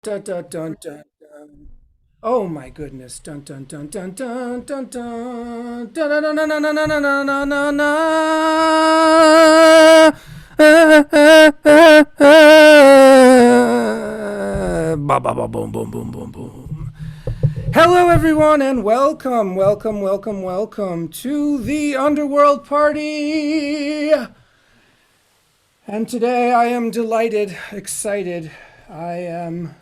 Dun, dun, dun, dun, dun. Oh my goodness. Dun dun dun dun dun dun dun dun dun dun dun dun dun dun dun dun Ba ba ba boom boom boom boom boom. Hello everyone and welcome to the Underworld Party. And today I am delighted, excited. I am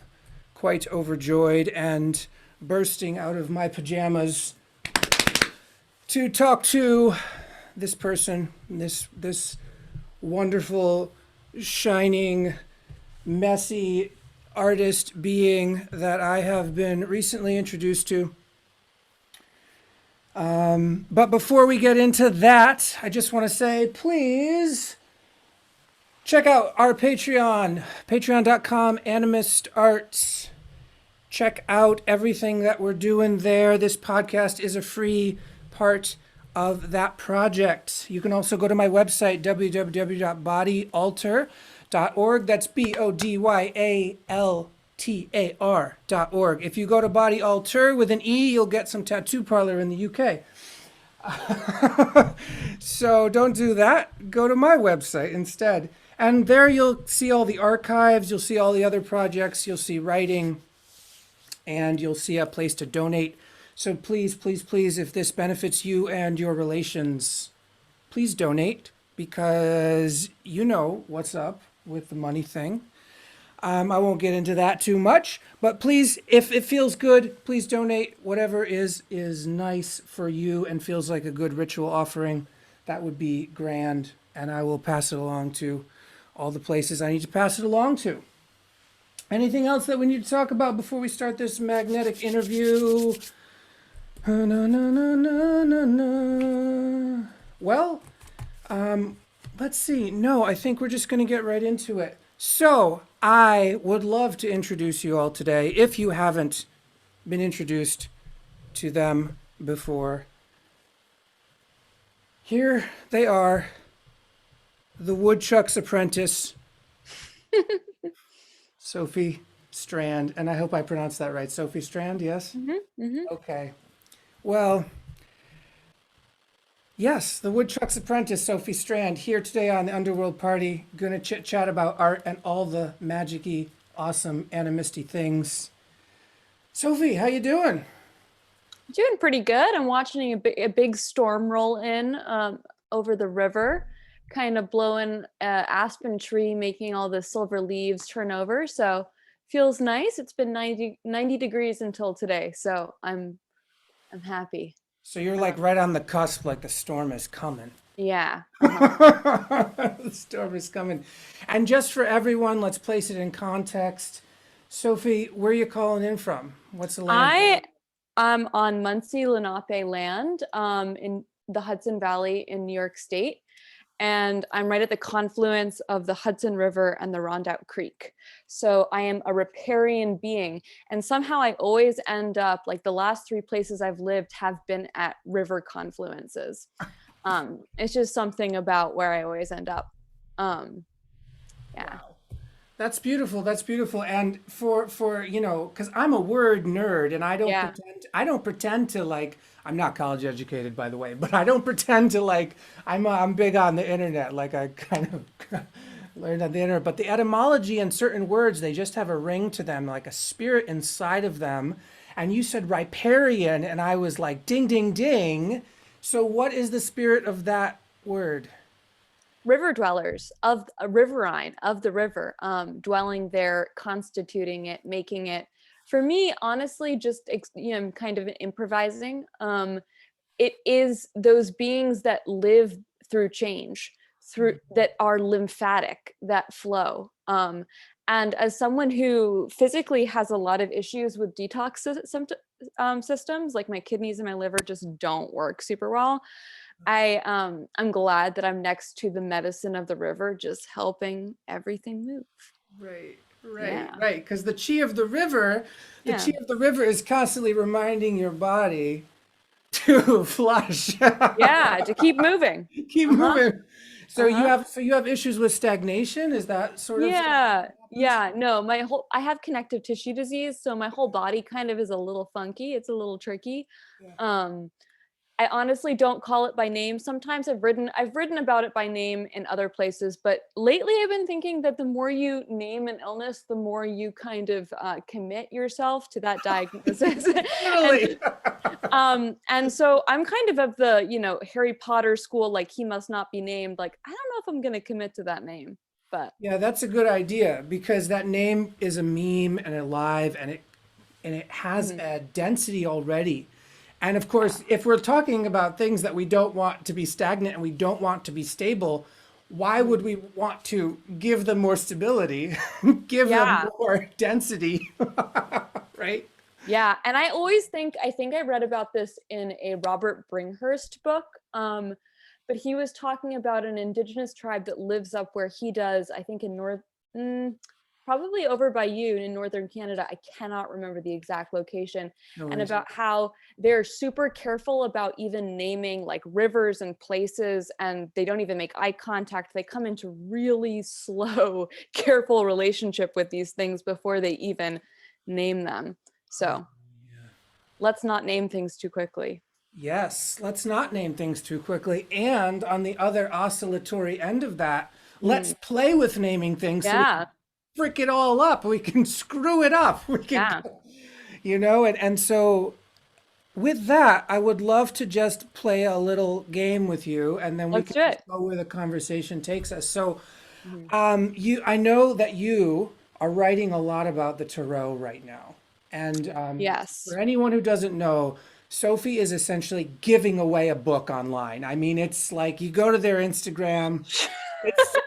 quite overjoyed and bursting out of my pajamas to talk to this person, this wonderful, shining, messy artist being that I have been recently introduced to. But before we get into that, I just want to say, please check out our Patreon, patreon.com, Animist Arts. Check out everything that we're doing there. This podcast is a free part of that project. You can also go to my website, www.bodyaltar.org. That's BODYALTAR.org. If you go to Body Altar with an E, you'll get some tattoo parlor in the UK. So don't do that. Go to my website instead. And there you'll see all the archives, you'll see all the other projects, you'll see writing, and you'll see a place to donate. So please, please, please, if this benefits you and your relations, please donate because you know what's up with the money thing. I won't get into that too much, but please, if it feels good, please donate. Whatever is nice for you and feels like a good ritual offering, that would be grand, and I will pass it along to all the places I need to pass it along to. Anything else that we need to talk about before we start this magnetic interview? Na, na, na, na, na, na. Well, let's see. No, I think we're just going to get right into it. So, I would love to introduce you all today, if you haven't been introduced to them before. Here they are, the woodchuck's apprentice, Sophie Strand, and I hope I pronounced that right. Sophie Strand, yes? Okay. Well, yes, the Woodchuck's apprentice, Sophie Strand, here today on the Underworld Party, gonna chit chat about art and all the magic-y, awesome, animisty things. Sophie, how you doing? Doing pretty good. I'm watching a big storm roll in over the river, kind of blowing aspen tree, making all the silver leaves turn over. So feels nice. It's been 90 degrees until today, so I'm happy. So you're Uh, like right on the cusp, like the storm is coming. yeah. The storm is coming. And just for everyone, let's place it in context. Sophie, where are you calling in from? What's the land? I am on Muncie Lenape land in the Hudson Valley in New York State. And I'm right at the confluence of the Hudson River and the Rondout Creek. So I am a riparian being. And somehow I always end up, like the last three places I've lived have been at river confluences. It's just something about where I always end up. Um, yeah. Wow. That's beautiful. That's beautiful. And for because I'm a word nerd and Yeah. I don't pretend to like I'm not college educated by the way, but I don't pretend to like I'm big on the internet like I kind of learned on the internet, but the etymology in certain words, they just have a ring to them, like a spirit inside of them. And you said riparian and I was like ding ding ding. So what is the spirit of that word? River dwellers of a riverine of the river, dwelling there, constituting it, making it. For me, honestly, just kind of improvising. It is those beings that live through change, through that are lymphatic, that flow. And as someone who physically has a lot of issues with detox systems, like my kidneys and my liver just don't work super well, I'm glad that I'm next to the medicine of the river, just helping everything move. Right, right, Yeah. right. Because the Yeah. chi of the river is constantly reminding your body to flush. Yeah, to keep moving. Keep Uh-huh. moving. Uh-huh. So you have issues with stagnation? Is that sort of Yeah, what happens? yeah, no, I have connective tissue disease, so my whole body kind of is a little funky. It's a little tricky. Yeah. Um, I honestly don't call it by name. Sometimes I've written about it by name in other places, but lately I've been thinking that the more you name an illness, the more you kind of commit yourself to that diagnosis. and Totally. and so I'm kind of the, Harry Potter school, like he must not be named. Like, I don't know if I'm gonna commit to that name, but Yeah, that's a good idea because that name is a meme and alive and it has mhm, a density already. And of course, yeah. if we're talking about things that we don't want to be stagnant and we don't want to be stable, why would Mhm. we want to give them more stability, give them Yeah. more density, right? Yeah, and I think I read about this in a Robert Bringhurst book. But he was talking about an indigenous tribe that lives up where he does, I think in mm, probably over by you in northern Canada. I cannot remember the exact location, No and worries. about how they're super careful about even naming like rivers and places, and they don't even make eye contact. They come into really slow, careful relationship with these things before they even name them. So let's not name things too quickly. Yes, let's not name things too quickly. And on the other oscillatory end of that, let's Mm, play with naming things so we can yeah, frick it all up. We can screw it up. We can, yeah. and so with that, I would love to just play a little game with you and then we Let's can do just it. go where the conversation takes us. So, Mhm. I know that you are writing a lot about the Tarot right now. And for Yes. anyone who doesn't know, Sophie is essentially giving away a book online. I mean, it's like you go to their Instagram, it's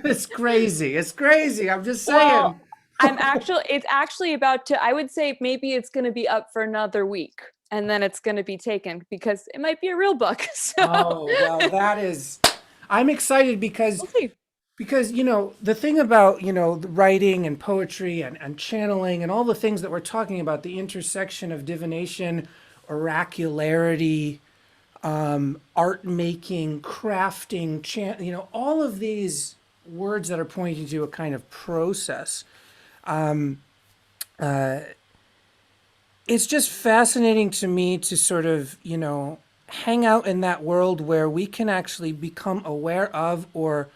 it's crazy. It's crazy. I'm just Well, saying. it's actually about to, I would say maybe it's going to be up for another week and then it's going to be taken because it might be a real book. So Oh, well, that is I'm excited because we'll see. the thing about the writing and poetry and channeling and all the things that we're talking about, the intersection of divination, oracularity, art making, crafting, all of these words that are pointing to a kind of process. It's just fascinating to me to sort of hang out in that world where we can actually become aware of or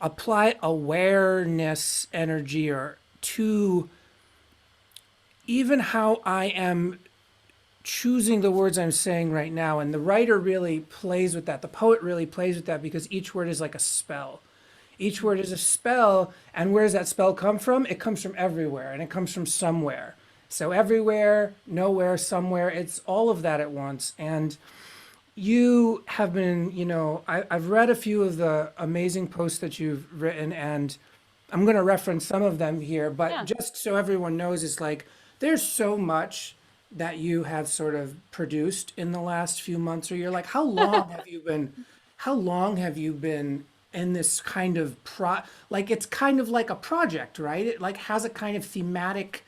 apply awareness energy or to even how I am choosing the words I'm saying right now. And the writer really plays with that. The poet really plays with that because each word is like a spell. Each word is a spell. And where does that spell come from? It comes from everywhere and it comes from somewhere. So everywhere, nowhere, somewhere, it's all of that at once. And you have been, I've read a few of the amazing posts that you've written, and I'm going to reference some of them here, but Yeah. just so everyone knows, it's like there's so much that you have sort of produced in the last few months, or you're like, how long have you been in this kind of like it's kind of like a project, right? It like has a kind of thematic,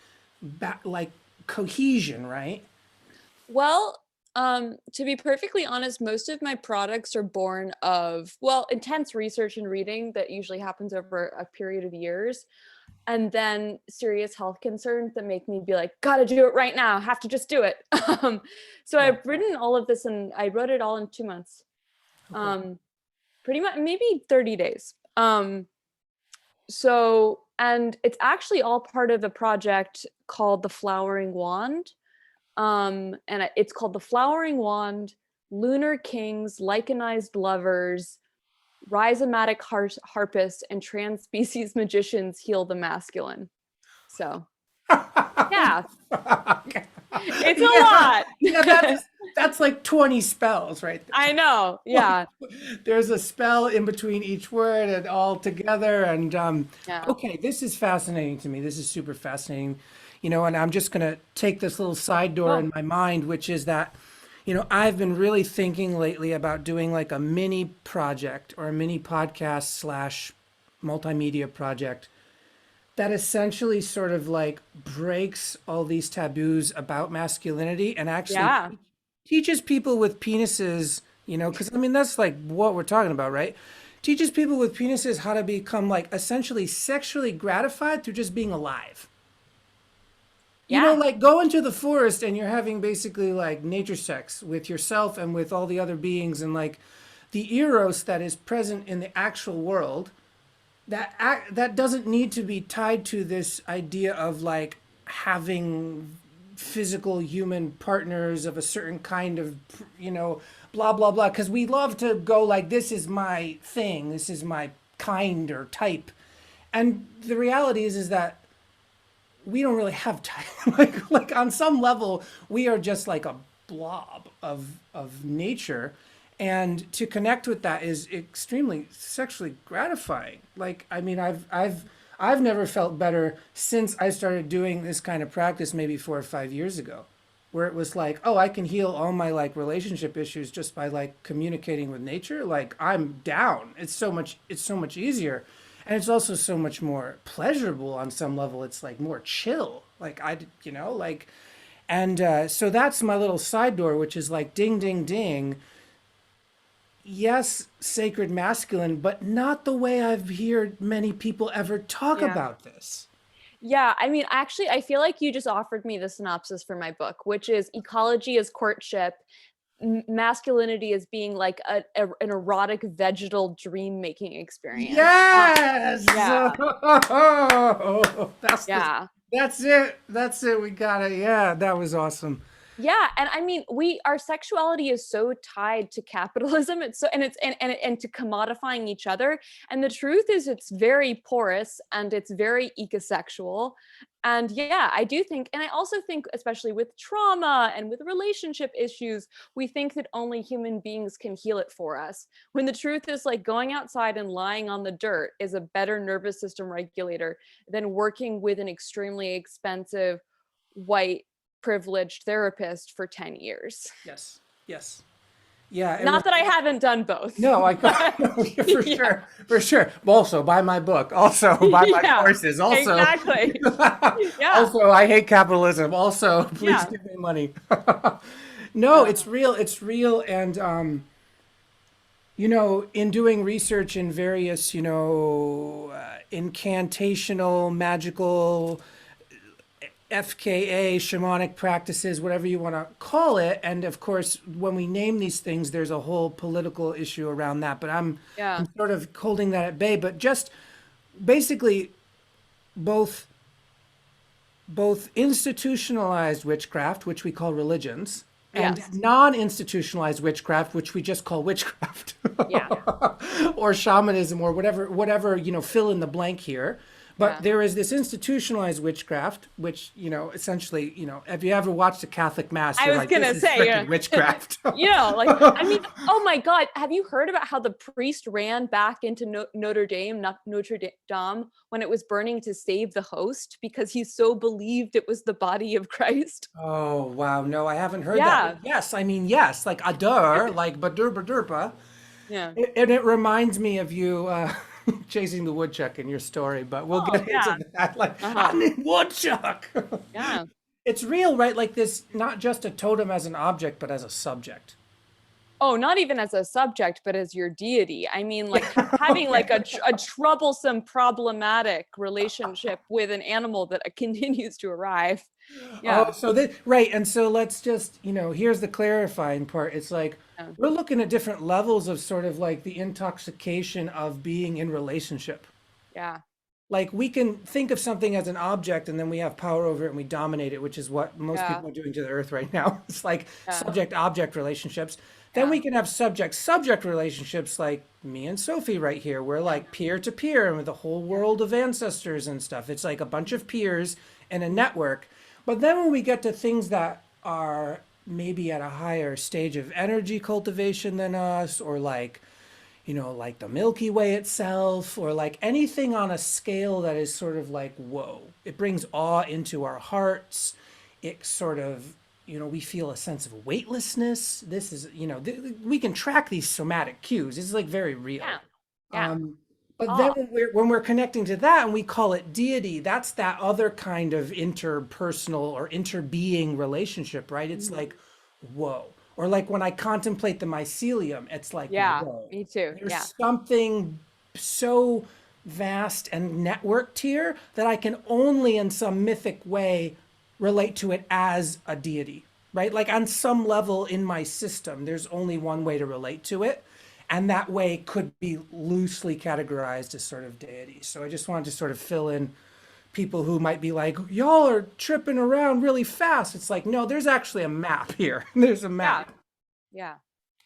like cohesion, right? Well, to be perfectly honest, most of my products are born of, well, intense research and reading that usually happens over a period of years. And then serious health concerns that make me be like, gotta do it right now, have to just do it. So Yeah. I've written all of this and I wrote it all in 2 months. Okay. Um, Pretty much, maybe 30 days. And it's actually all part of a project called the Flowering Wand. And it's called the Flowering Wand, Lunar Kings, Lycanized Lovers, Rhizomatic Harpists, and Trans Species Magicians Heal the Masculine. So yeah, Okay. it's a Yeah, lot. yeah, that's like 20 spells right there. I know. Yeah. There's a spell in between each word and all together. And Yeah. okay, this is fascinating to me. This is super fascinating. And I'm just gonna take this little side door Oh, in my mind, which is that, I've been really thinking lately about doing like a mini project or a mini podcast slash multimedia project that essentially sort of like breaks all these taboos about masculinity and actually yeah. teaches people with penises, because I mean, that's like what we're talking about, right? teaches people with penises how to become like essentially sexually gratified through just being alive. You know, Yeah. like go into the forest and you're having basically like nature sex with yourself and with all the other beings, and like the eros that is present in the actual world, that doesn't need to be tied to this idea of like having physical human partners of a certain kind of, you know, blah blah blah, because we love to go like this is my thing, this is my kind or type. And the reality is that we don't really have time. Like on some level, we are just like a blob of nature, and to connect with that is extremely sexually gratifying. Like I mean, I've never felt better since I started doing this kind of practice maybe 4 or 5 years ago, where it was like, oh, I can heal all my like relationship issues just by like communicating with nature. Like I'm down. It's so much easier. And it's also so much more pleasurable on some level. It's like more chill. Like you know, like, and so that's my little side door, which is like ding, ding, ding. Yes, sacred masculine, but not the way I've heard many people ever talk Yeah. about this. Yeah, I mean, actually, I feel like you just offered me the synopsis for my book, which is ecology as courtship, masculinity as being like an erotic vegetal dream making experience. Yes. Yeah, That's the yeah. that's it. That's it. We got it. Yeah, that was awesome. Yeah, and I mean, our sexuality is so tied to capitalism. It's so and it's and to commodifying each other. And the truth is, it's very porous and it's very ecosexual. And yeah, I do think, and I also think, especially with trauma and with relationship issues, we think that only human beings can heal it for us. When the truth is, like going outside and lying on the dirt is a better nervous system regulator than working with an extremely expensive white privileged therapist for 10 years. Yes. Yes. Yeah, it was. Not that I haven't done both. No, I But for yeah, sure, for sure. Also, buy my book. Also, buy my yeah, courses. Also, exactly. Yeah, also, I hate capitalism. Also, please yeah, give me money. No, uh, it's real. It's real, and you know, in doing research in various, you know, incantational, magical FKA, shamanic practices, whatever you want to call it. And of course, when we name these things, there's a whole political issue around that. But yeah, I'm sort of holding that at bay. But just basically, both both institutionalized witchcraft, which we call religions, and yes, non-institutionalized witchcraft, which we just call witchcraft, yeah, or shamanism, or whatever, you know, fill in the blank here. But yeah. there is this institutionalized witchcraft, which, you know, essentially, you know, if you ever watched a Catholic mass, I you're was like, this gonna is say, freaking witchcraft. like, I mean, oh my God, have you heard about how the priest ran back into Notre Dame, not Notre Dame, when it was burning to save the host because he so believed it was the body of Christ? Oh, wow. No, I haven't heard that. But Yeah, yes, I mean, yes, like adur, like badur badurpa. yeah. And it reminds me of you chasing the woodchuck in your story, but we'll Oh, get yeah. into that. Like, Uh-huh. I need woodchuck. Yeah. It's real, right? Like this, not just a totem as an object, but as a subject. Oh, not even as a subject, but as your deity. I mean, like having like a troublesome, problematic relationship with an animal that continues to arrive. Oh, Yeah. so that right. And so let's just, you know, here's the clarifying part. It's like Yeah. we're looking at different levels of sort of like the intoxication of being in relationship. Yeah. Like we can think of something as an object and then we have power over it and we dominate it, which is what most Yeah. people are doing to the earth right now. It's like Yeah. subject object relationships. Then Yeah. we can have subject subject relationships like me and Sophie right here. We're Yeah. like peer to peer and with a whole world of ancestors and stuff. It's like a bunch of peers in a network. But then when we get to things that are maybe at a higher stage of energy cultivation than us, or like, you know, like the Milky Way itself, or like anything on a scale that is sort of like, whoa, it brings awe into our hearts. It sort of, you know, we feel a sense of weightlessness. This is, you know, we can track these somatic cues. It's like very real. Yeah. Yeah. But then Oh. when we're connecting to that and we call it deity, that's that other kind of interpersonal or interbeing relationship, right? It's Mhm. like, whoa. Or like when I contemplate the mycelium, it's like, Yeah, whoa, me too. Yeah. there's something so vast and networked here that I can only in some mythic way relate to it as a deity, right? Like on some level in my system, there's only one way to relate to it. And that way could be loosely categorized as sort of deity. So I just wanted to sort of fill in people who might be like, y'all are tripping around really fast. It's like, no, there's actually a map here. There's a Yeah. map. Yeah.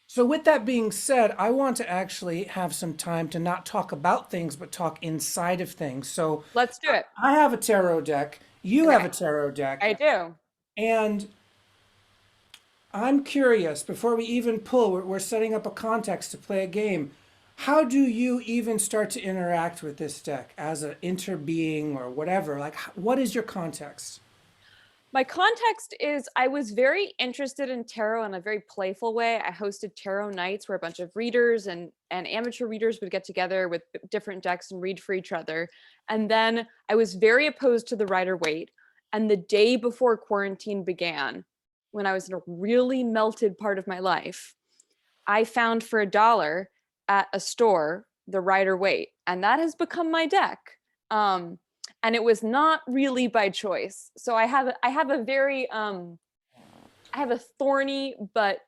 So, with that being said, I want to actually have some time to not talk about things, but talk inside of things. So, Let's do it. I have a tarot deck, you have Okay. a tarot deck, I do. and I'm curious, before we even pull, we're setting up a context to play a game. How do you even start to interact with this deck as an interbeing or whatever? Like, what is your context? My context is I was very interested in tarot in a very playful way. I hosted tarot nights where a bunch of readers and amateur readers would get together with different decks and read for each other. And then I was very opposed to the Rider-Waite. And the day before quarantine began, when I was in a really melted part of my life, I found for $1 at a store the Rider-Waite, and that has become my deck. And it was not really by choice. So I have a very I have a thorny but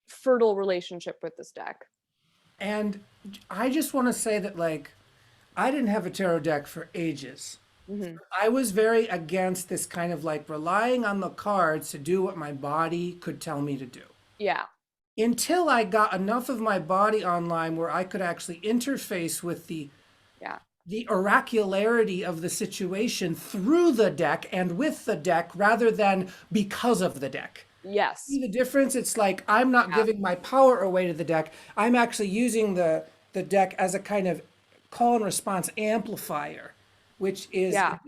fertile relationship with this deck. And I just want to say that, like, I didn't have a tarot deck for ages. Hmm. I was very against this kind of like relying on the cards to do what my body could tell me to do. Yeah. Until I got enough of my body online where I could actually interface with Yeah. the oracularity of the situation through the deck and with the deck rather than because of the deck. Yes. See the difference? It's like I'm not Yeah. giving my power away to the deck. I'm actually using the deck as a kind of call and response amplifier, which is Yeah.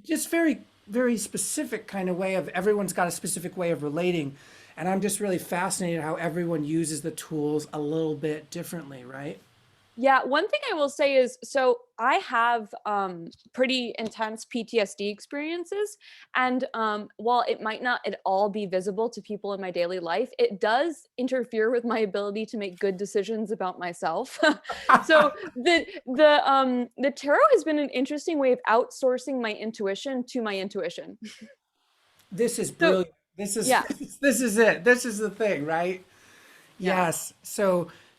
just very specific kind of way of everyone's got a specific way of relating. And I'm just really fascinated how everyone uses the tools a little bit differently, right? Yeah, one thing I will say is, so I have pretty intense PTSD experiences, and while it might not at all be visible to people in my daily life, it does interfere with my ability to make good decisions about myself. So the tarot has been an interesting way of outsourcing my intuition to my intuition. This is So brilliant. This is yeah, this is it. This is the thing, right? yeah, Yes.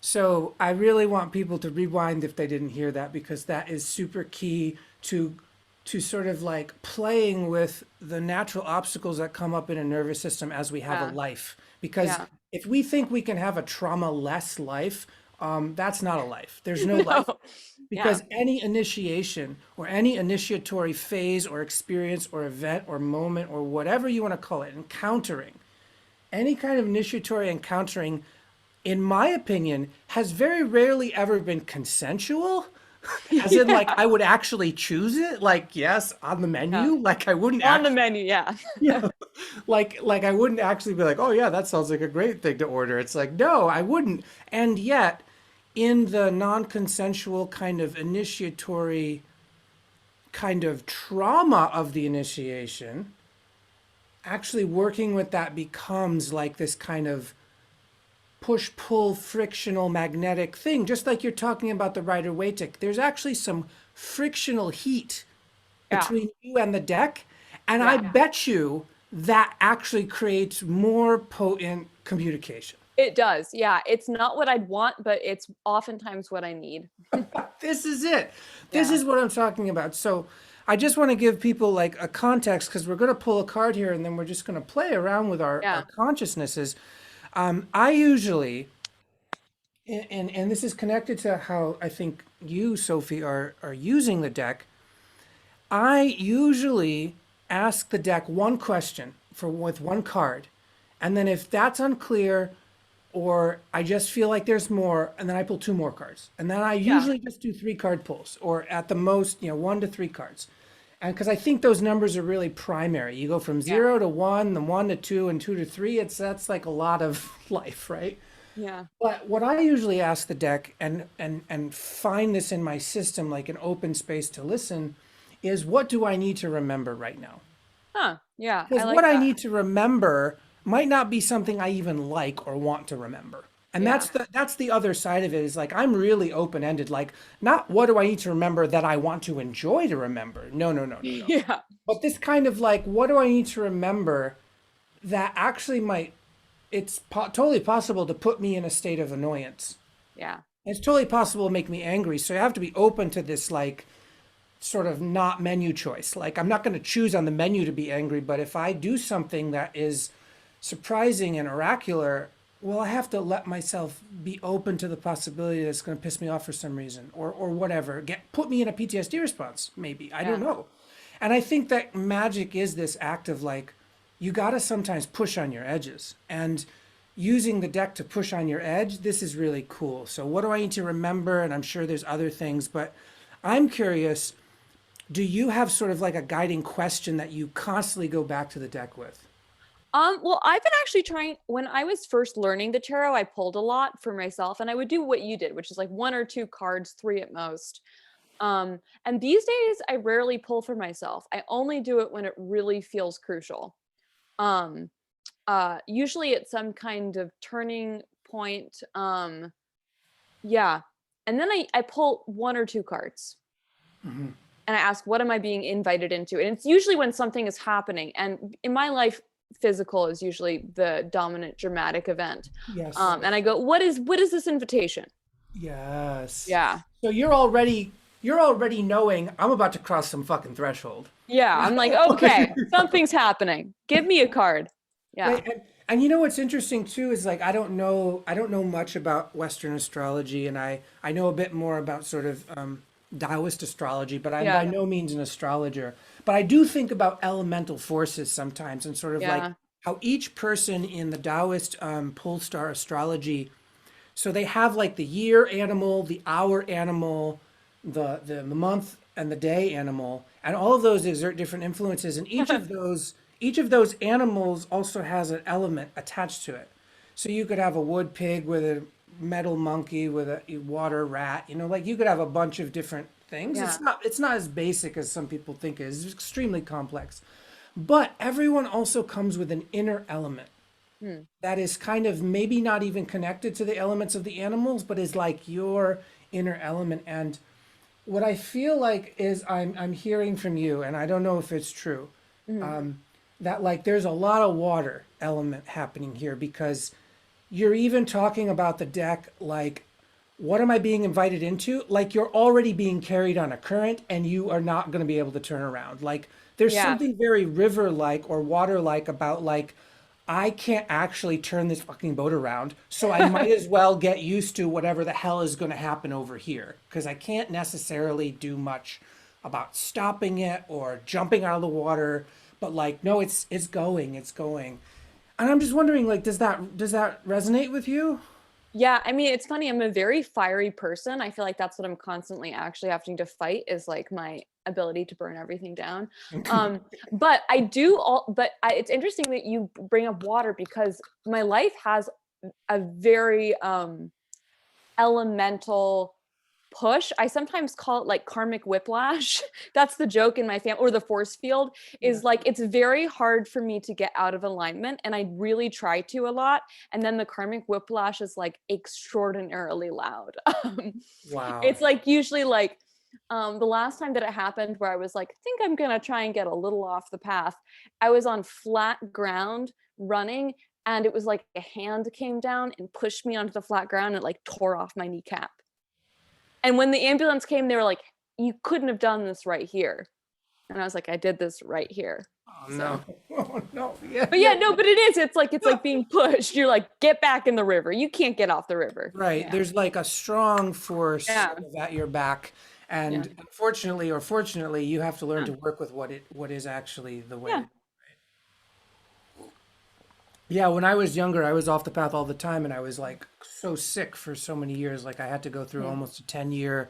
So I really want people to rewind if they didn't hear that because that is super key to sort of like playing with the natural obstacles that come up in a nervous system as we have a yeah, life. Because yeah. if we think we can have a trauma-less life, that's not a life. There's no No, life yeah, because any initiation or any initiatory phase or experience or event or moment or whatever you want to call it, encountering any kind of initiatory encountering, in my opinion, has very rarely ever been consensual. As in, like, yeah, I would actually choose it, like, yes, on the yeah. menu. Like, I wouldn't On the actually, menu, yeah. yeah, like I wouldn't actually be like, oh yeah, that sounds like a great thing to order. It's like, no, I wouldn't. And yet, in the non-consensual kind of initiatory kind of trauma of the initiation, actually working with that becomes like this kind of push pull frictional magnetic thing, just like you're talking about the Rider Waite. There's actually some frictional heat Yeah, between you and the deck, and I yeah. bet you that actually creates more potent communication. It does. Yeah. It's not what I'd want, but it's oftentimes what I need. This is it. This Yeah. is what I'm talking about. So I just want to give people like a context because we're going to pull a card here and then we're just going to play around with our Yeah. consciousnesses. I usually, and this is connected to how I think you, Sophie, are using the deck. I usually ask the deck one question for with one card, and then if that's unclear, or I just feel like there's more, and then I pull two more cards, and then I Yeah. usually just do 3 card pulls, or at the most, 1 to 3 cards, and because I think those numbers are really primary. You go from Yeah. 0 to 1, then 1 to 2, and 2 to 3. That's like a lot of life, right? Yeah. But what I usually ask the deck and find this in my system like an open space to listen is what do I need to remember right now? Huh. Yeah. I Because what like I that. need to remember might not be something I even like or want to remember. And Yeah. that's the other side of it is like I'm really open-ended. Like, not what do I need to remember that I want to enjoy to remember. No, no, no, no, no. Yeah. But this kind of like, what do I need to remember that actually might, totally possible to put me in a state of annoyance. Yeah. It's totally possible to make me angry. So you have to be open to this, like, sort of not menu choice. Like, I'm not going to choose on the menu to be angry, but if I do something that is surprising and oracular, well, I have to let myself be open to the possibility that it's going to piss me off for some reason or whatever. Put me in a PTSD response, maybe. I don't Yeah. know. And I think that magic is this act of like, you got to sometimes push on your edges. And using the deck to push on your edge, this is really cool. So, what do I need to remember? And I'm sure there's other things, but I'm curious, do you have sort of like a guiding question that you constantly go back to the deck with? Well, I've been actually trying, when I was first learning the tarot, I pulled a lot for myself and I would do what you did, which is like one or two cards, three at most. And these days I rarely pull for myself. I only do it when it really feels crucial. Um, Usually it's some kind of turning point. Yeah. And then I pull one or two cards Hmm. and I ask, what am I being invited into? And it's usually when something is happening. And in my life, physical is usually the dominant dramatic event. Yes. And I go, what is this invitation? Yes. Yeah. So you're already knowing I'm about to cross some fucking threshold. Yeah. I'm like, okay, something's happening. Give me a card. Yeah. Right. And you know what's interesting too is like I don't know much about Western astrology, and I know a bit more about sort of Taoist astrology, but I'm by Yeah. no means an astrologer. But I do think about elemental forces sometimes, and sort of like Yeah. how each person in the Taoist pole star astrology, so they have like the year animal, the hour animal, the month and the day animal, and all of those exert different influences. And each of those animals also has an element attached to it. So you could have a wood pig with a metal monkey with a water rat. Like you could have a bunch of different things. Yeah. It's not as basic as some people think it is. It's extremely complex. But everyone also comes with an inner element Hmm. that is kind of maybe not even connected to the elements of the animals, but is like your inner element. And what I feel like is I'm hearing from you, and I don't know if it's true, Mhm. that like there's a lot of water element happening here because you're even talking about the deck like what am I being invited into? Like you're already being carried on a current and you are not going to be able to turn around. Like there's Yeah. something very river like or water like about like I can't actually turn this fucking boat around, so I might as well get used to whatever the hell is going to happen over here because I can't necessarily do much about stopping it or jumping out of the water. But like, no, it's going. And I'm just wondering, like, does that resonate with you? Yeah, I mean, it's funny. I'm a very fiery person. I feel like that's what I'm constantly actually having to fight is like my ability to burn everything down. But I do it's interesting that you bring up water because my life has a very elemental push. I sometimes call it like karmic whiplash. That's the joke in my family, or the force field Yeah. is like it's very hard for me to get out of alignment, and I really try to a lot. And then the karmic whiplash is like extraordinarily loud. Wow. It's like usually like the last time that it happened where I was like, I think I'm gonna try and get a little off the path. I was on flat ground running, and it was like a hand came down and pushed me onto the flat ground and like tore off my kneecap. And when the ambulance came, they were like, "You couldn't have done this right here." And I was like, "I did this right here." Oh So, no. Oh no. Yeah, but yeah, yeah. no, but it is. It's like being pushed. You're like, "Get back in the river. You can't get off the river." Right. Yeah. There's like a strong force Yeah. sort of at your back. Yeah. And unfortunately or fortunately, you have to learn Yeah. to work with what is actually the way Yeah. to. Yeah, when I was younger, I was off the path all the time and I was like so sick for so many years. Like I had to go through Mm. almost a 10-year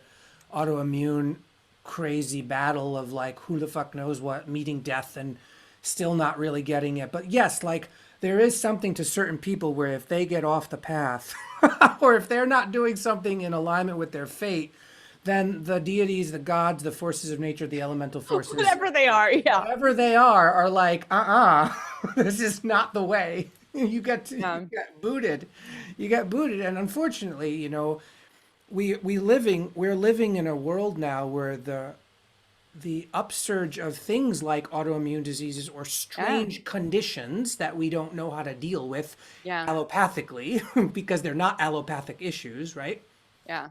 autoimmune crazy battle of like who the fuck knows what, meeting death and still not really getting it. But yes, like there is something to certain people where if they get off the path or if they're not doing something in alignment with their fate, then the deities, the gods, the forces of nature, the elemental forces, Whatever they are. Yeah. whatever they are like, this is not the way. Yeah. you got booted. You got booted. And unfortunately, we're living in a world now where the upsurge of things like autoimmune diseases or Yeah. strange conditions that we don't know how to deal with Yeah. allopathically because they're not allopathic issues, right? Yeah.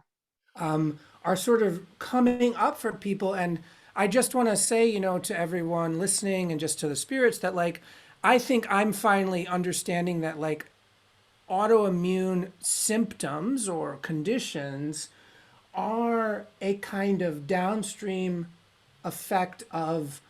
Are sort of coming up for people. And I just want to say, to everyone listening and just to the spirits that like, I think I'm finally understanding that like autoimmune symptoms or conditions are a kind of downstream effect of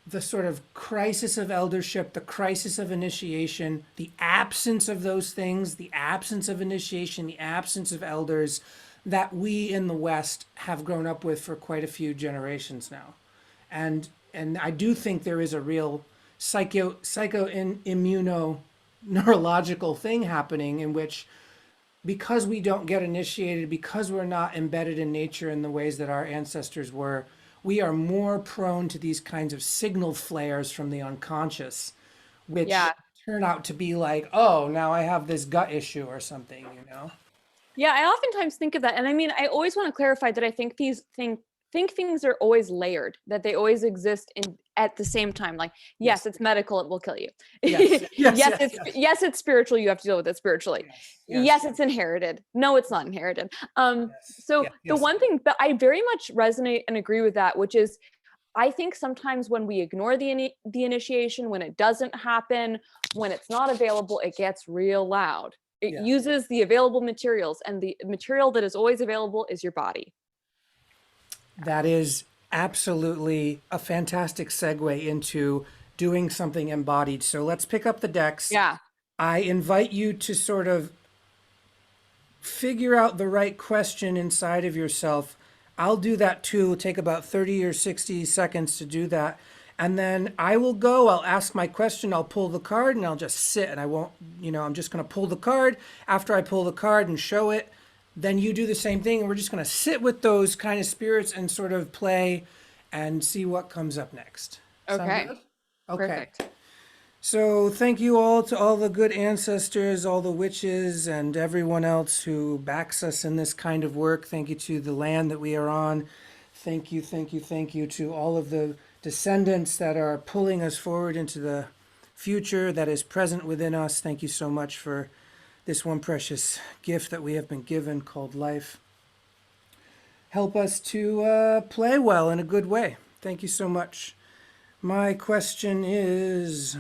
the sort of crisis of eldership, the crisis of initiation, the absence of those things, the absence of initiation, the absence of elders that we in the West have grown up with for quite a few generations now. And I do think there is a real immuno neurological thing happening in which because we don't get initiated, because we're not embedded in nature in the ways that our ancestors were, we are more prone to these kinds of signal flares from the unconscious, which Yeah. turn out to be like, oh, now I have this gut issue or something, Yeah, I oftentimes think of that. And I mean, I always want to clarify that I think think things are always layered, that they always exist in at the same time. Like, yes, Yes, it's medical, it will kill you. yes, yes, yes, yes, Yes, it's spiritual, you have to deal with it spiritually. yes, yes, Yes, it's inherited. No, it's not inherited. yes, So yes, the yes. one thing, but I very much resonate and agree with that, which is I think sometimes when we ignore the initiation, when it doesn't happen, when it's not available, it gets real loud. It Yeah. uses the available materials, and the material that is always available is your body. That is absolutely a fantastic segue into doing something embodied. So let's pick up the decks. Yeah. I invite you to sort of figure out the right question inside of yourself. I'll do that too. It'll take about 30 or 60 seconds to do that. And then I will go, I'll ask my question, I'll pull the card and I'll just sit and I won't, I'm just going to pull the card. After I pull the card and show it, then you do the same thing. And we're just going to sit with those kind of spirits and sort of play and see what comes up next. Sound Okay. good? Okay. Perfect. So thank you all to all the good ancestors, all the witches, and everyone else who backs us in this kind of work. Thank you to the land that we are on. Thank you, thank you, thank you to all of the descendants that are pulling us forward into the future that is present within us. Thank you so much for this one precious gift that we have been given called life. Help us to play well in a good way. Thank you so much. My question is,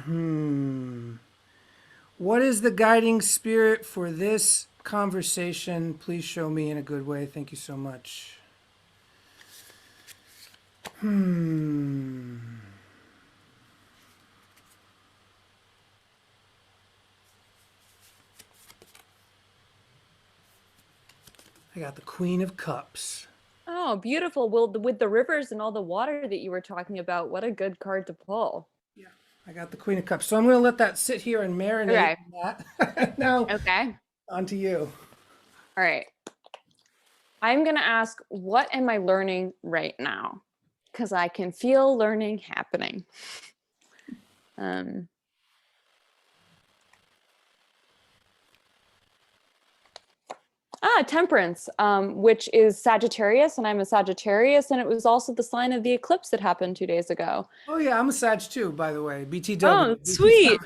what is the guiding spirit for this conversation? Please show me in a good way. Thank you so much. I got the Queen of Cups. Oh, beautiful. Well, with the rivers and all the water that you were talking about, what a good card to pull. Yeah, I got the Queen of Cups. So I'm going to let that sit here and marinate Okay. on that. Now, Okay. on to you. All right. I'm going to ask, what am I learning right now? Because I can feel learning happening. Temperance, which is Sagittarius, and I'm a Sagittarius, and it was also the sign of the eclipse that happened 2 days ago. Oh, yeah, I'm a Sag too, by the way. Oh, BTW. sweet.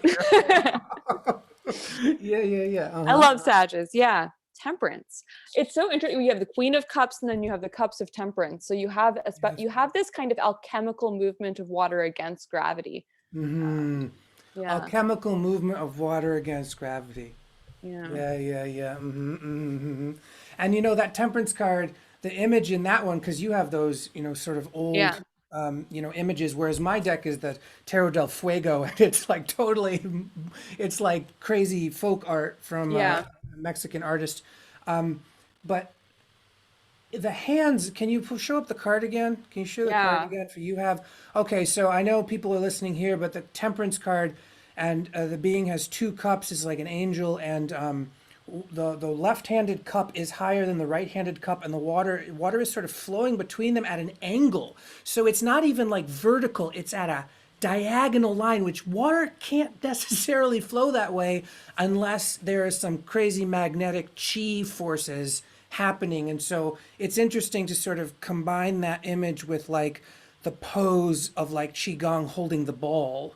Yeah, yeah, yeah. I love Sages. Yeah. Temperance. It's so interesting. You have the Queen of Cups, and then you have the Cups of Temperance. So you have you have this kind of alchemical movement of water against gravity. Yeah. Alchemical movement of water against gravity. Yeah. Yeah, yeah, yeah. And that temperance card, the image in that one, because you have those, sort of old, Yeah. images, whereas my deck is the Tarot del Fuego, and it's like totally, it's like crazy folk art from Yeah. a Mexican artist. But the hands, can you show up the card again? Can you show the card Yeah. again? For you have, okay, so I know people are listening here, but the temperance card and the being has two cups is like an angel, and the left-handed cup is higher than the right-handed cup, and the water is sort of flowing between them at an angle. So it's not even like vertical, it's at a diagonal line, which water can't necessarily flow that way unless there is some crazy magnetic chi forces happening. And so it's interesting to sort of combine that image with like the pose of like qigong holding the ball,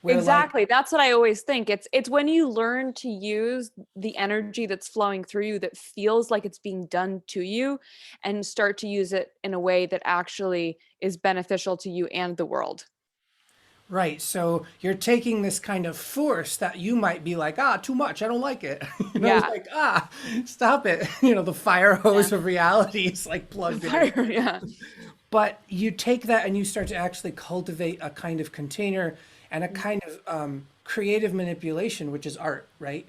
where like, Exactly. That's what I always think. It's when you learn to use the energy that's flowing through you that feels like it's being done to you and start to use it in a way that actually is beneficial to you and the world. right, so you're taking this kind of force that you might be like, ah, too much, I don't like it. It's Yeah. like, ah, stop it. The fire Yeah. hose of reality is like The plugged in. fire, yeah. But you take that and you start to actually cultivate a kind of container and a kind of creative manipulation, which is art, right?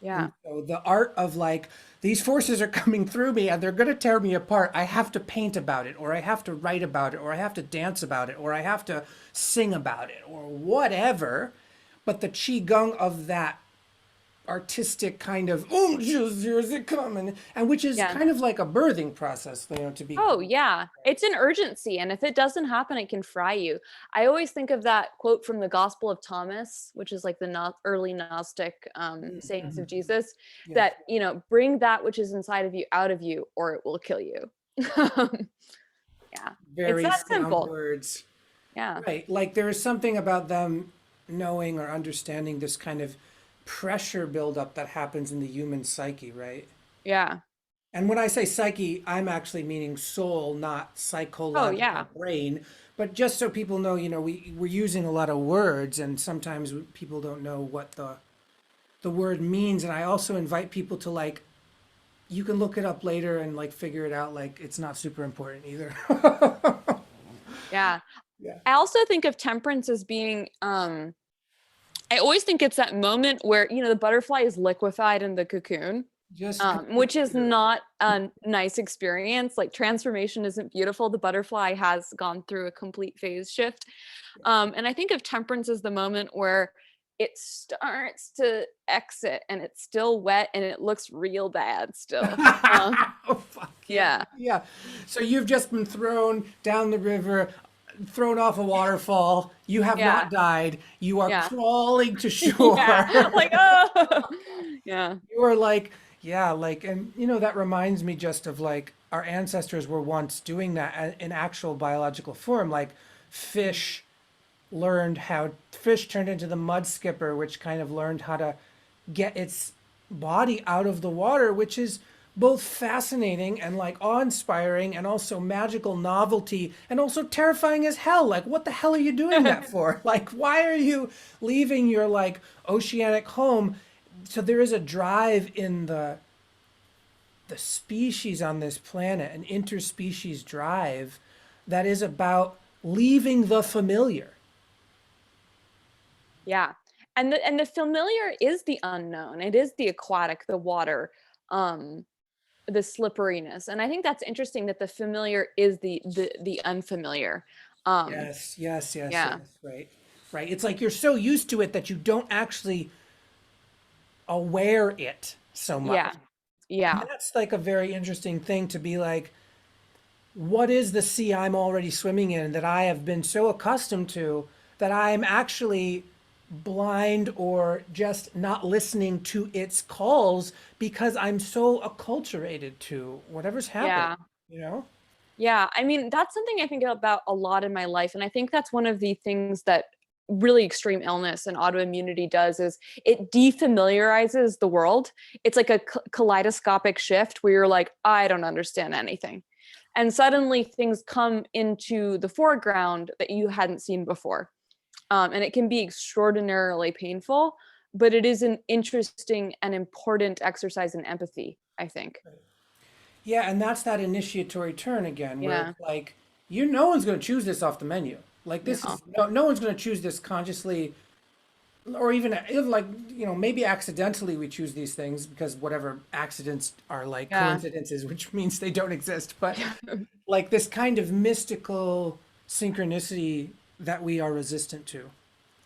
Yeah. And so the art of like, these forces are coming through me and they're going to tear me apart. I have to paint about it, or I have to write about it, or I have to dance about it, or I have to sing about it, or whatever. But the qigong of that artistic kind of, oh, here's it coming, and which is Yeah. kind of like a birthing process, to be. Oh, yeah. It's an urgency. And if it doesn't happen, it can fry you. I always think of that quote from the Gospel of Thomas, which is like the early Gnostic sayings of Mhm. Jesus, Yes, that, bring that which is inside of you out of you, or it will kill you. Yeah. It's very that sound simple. words. Yeah. Right. Like there is something about them knowing or understanding this kind of pressure buildup that happens in the human psyche, right? Yeah. And when I say psyche, I'm actually meaning soul, not Oh, psychological yeah. brain. But just so people know, we're using a lot of words, and sometimes people don't know what the word means. And I also invite people to like, you can look it up later and like figure it out. Like it's not super important either. Yeah. Yeah. I also think of temperance as being I always think it's that moment where, the butterfly is liquefied in the cocoon, Just which is completely. not a nice experience. Like transformation isn't beautiful. The butterfly has gone through a complete phase shift. And I think of temperance as the moment where it starts to exit and it's still wet and it looks real bad still. Oh, fuck yeah. Yeah. Yeah. So you've just been thrown down the river, thrown off a waterfall. You have Yeah. not died. You are Yeah. crawling to Yeah. shore. Like, oh, yeah. You are like, yeah, like, and that reminds me just of like our ancestors were once doing that in actual biological form. Like fish fish turned into the mud skipper, which kind of learned how to get its body out of the water, which is both fascinating and like awe-inspiring and also magical novelty and also terrifying as hell. Like, what the hell are you doing that for? Like, why are you leaving your like oceanic home? So there is a drive in the species on this planet, an interspecies drive that is about leaving the familiar. Yeah. And the familiar is the unknown. It is the aquatic, the water, um, the slipperiness. And I think that's interesting that the familiar is the unfamiliar. Um, Yes, yes, yes, yeah. yes, right. Right. It's like you're so used to it that you don't actually aware it so much. Yeah. Yeah. That's like a very interesting thing to be like, what is the sea I'm already swimming in that I have been so accustomed to that I'm actually blind or just not listening to its calls because I'm so acculturated to whatever's happening, Yeah. you know? Yeah. I mean, that's something I think about a lot in my life. And I think that's one of the things that really extreme illness and autoimmunity does is it defamiliarizes the world. It's like a kaleidoscopic shift where you're like, I don't understand anything. And suddenly things come into the foreground that you hadn't seen before. And it can be extraordinarily painful, but it is an interesting and important exercise in empathy, I think. Yeah, and that's that initiatory turn again, where Yeah. it's like, no one's going to choose this off the menu. Like this No. is no one's going to choose this consciously, or even like maybe accidentally we choose these things because whatever accidents are like Yeah. coincidences, which means they don't exist. But like this kind of mystical synchronicity that we are resistant to,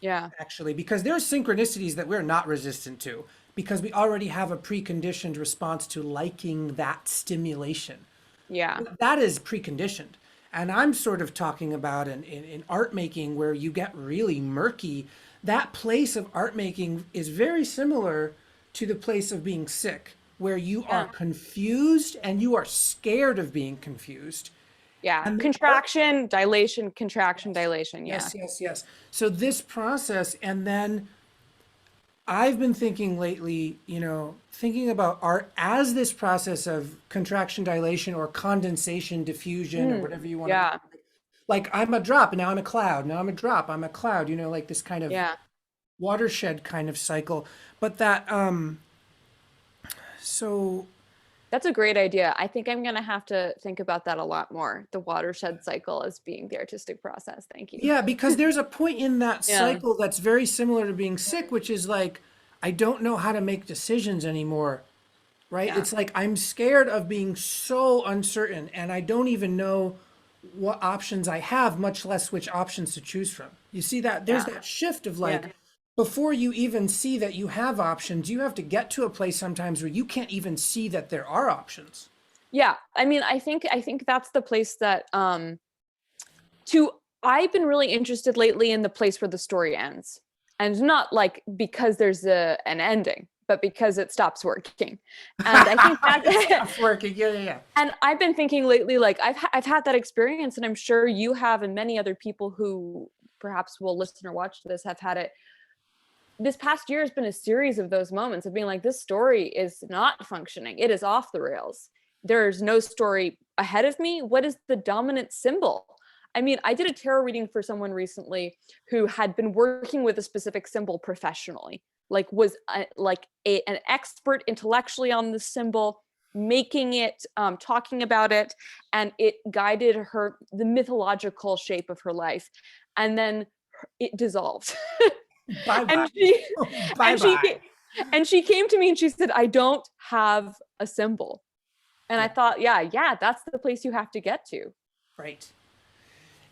Yeah. actually, because there's synchronicities that we're not resistant to because we already have a preconditioned response to liking that stimulation. Yeah. That is preconditioned. And I'm sort of talking about in art making where you get really murky. That place of art making is very similar to the place of being sick, where you are Yeah. confused and you are scared of being confused. Yeah. And the art, Contraction, dilation, contraction, yes, dilation. Yeah. yes. So this process, and then I've been thinking lately, thinking about art as this process of contraction, dilation, or condensation, diffusion, or Mm, whatever you want to call yeah. it. Like I'm a drop, and now I'm a cloud. Now I'm a drop, I'm a cloud, like this kind of Yeah. watershed kind of cycle. But so That's a great idea. I think I'm going to have to think about that a lot more. The watershed cycle as being the artistic process. Thank you. yeah, because there's a point in that Yeah. cycle that's very similar to being sick, which is like, I don't know how to make decisions anymore, right? Yeah. It's like I'm scared of being so uncertain and I don't even know what options I have, much less which options to choose from. You see that there's Yeah. that shift of Yeah. like, before you even see that you have options, you have to get to a place sometimes where you can't even see that there are options. Yeah. I mean, I think that's the place that to I've been really interested lately in the place where the story ends. And not like because there's an ending, but because it stops working. And I think It that stops working. Yeah. and I've been thinking lately, like I've had that experience, and I'm sure you have, and many other people who perhaps will listen or watch this have had it. This past year has been a series of those moments of being like, this story is not functioning. It is off the rails. There's no story ahead of me. What is the dominant symbol? I mean, I did a tarot reading for someone recently who had been working with a specific symbol professionally, like was an expert intellectually on the symbol, making it, talking about it, and it guided her, the mythological shape of her life. And then it dissolved. Bye bye. and she Bye and she bye. and she came to me and she said, I don't have a symbol. And I Yeah, thought, yeah, that's the place you have to get to. right.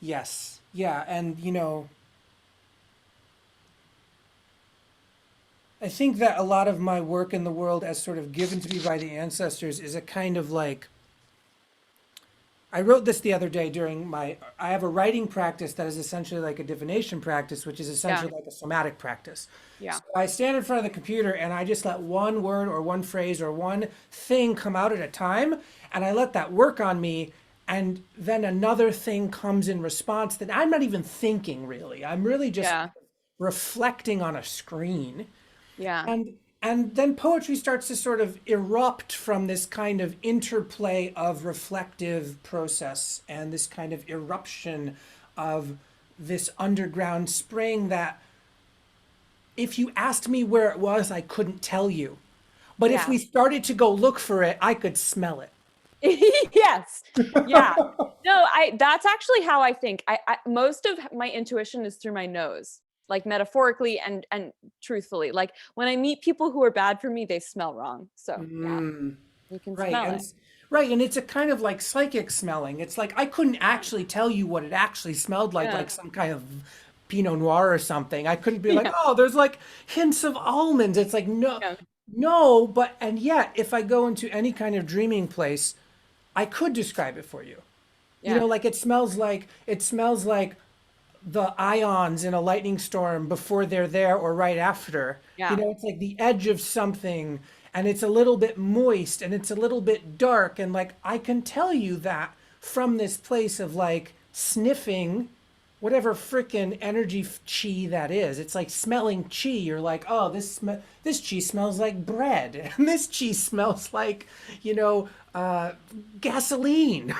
Yes. Yeah. And, I think that a lot of my work in the world, as sort of given to me by the ancestors, is a kind of like, I wrote this the other day I have a writing practice that is essentially like a divination practice, which is Yeah. essentially like a somatic practice. Yeah. So I stand in front of the computer and I just let one word or one phrase or one thing come out at a time, and I let that work on me. And then another thing comes in response that I'm not even thinking really. I'm really just Yeah. reflecting on a screen. Yeah. And then poetry starts to sort of erupt from this kind of interplay of reflective process and this kind of eruption of this underground spring that if you asked me where it was, I couldn't tell you. But if Yeah. we started to go look for it, I could smell it. Yes. Yeah. No, that's actually how I think. I most of my intuition is through my nose, like metaphorically and truthfully. Like when I meet people who are bad for me, they smell wrong. So yeah, Mm, you can right. smell And it. right, and it's a kind of like psychic smelling. It's like I couldn't actually tell you what it actually smelled Yeah. like some kind of Pinot Noir or something. I couldn't be like, Yeah. oh, there's like hints of almonds. It's like no, Yeah. no, but and yet if I go into any kind of dreaming place, I could describe it for you. Yeah. Like it smells like the ions in a lightning storm before they're there or right after. Yeah. It's like the edge of something and it's a little bit moist and it's a little bit dark. And like, I can tell you that from this place of like sniffing whatever frickin' energy chi that is. It's like smelling chi. You're like, oh, this chi smells like bread. And this chi smells like, you know, uh, gasoline.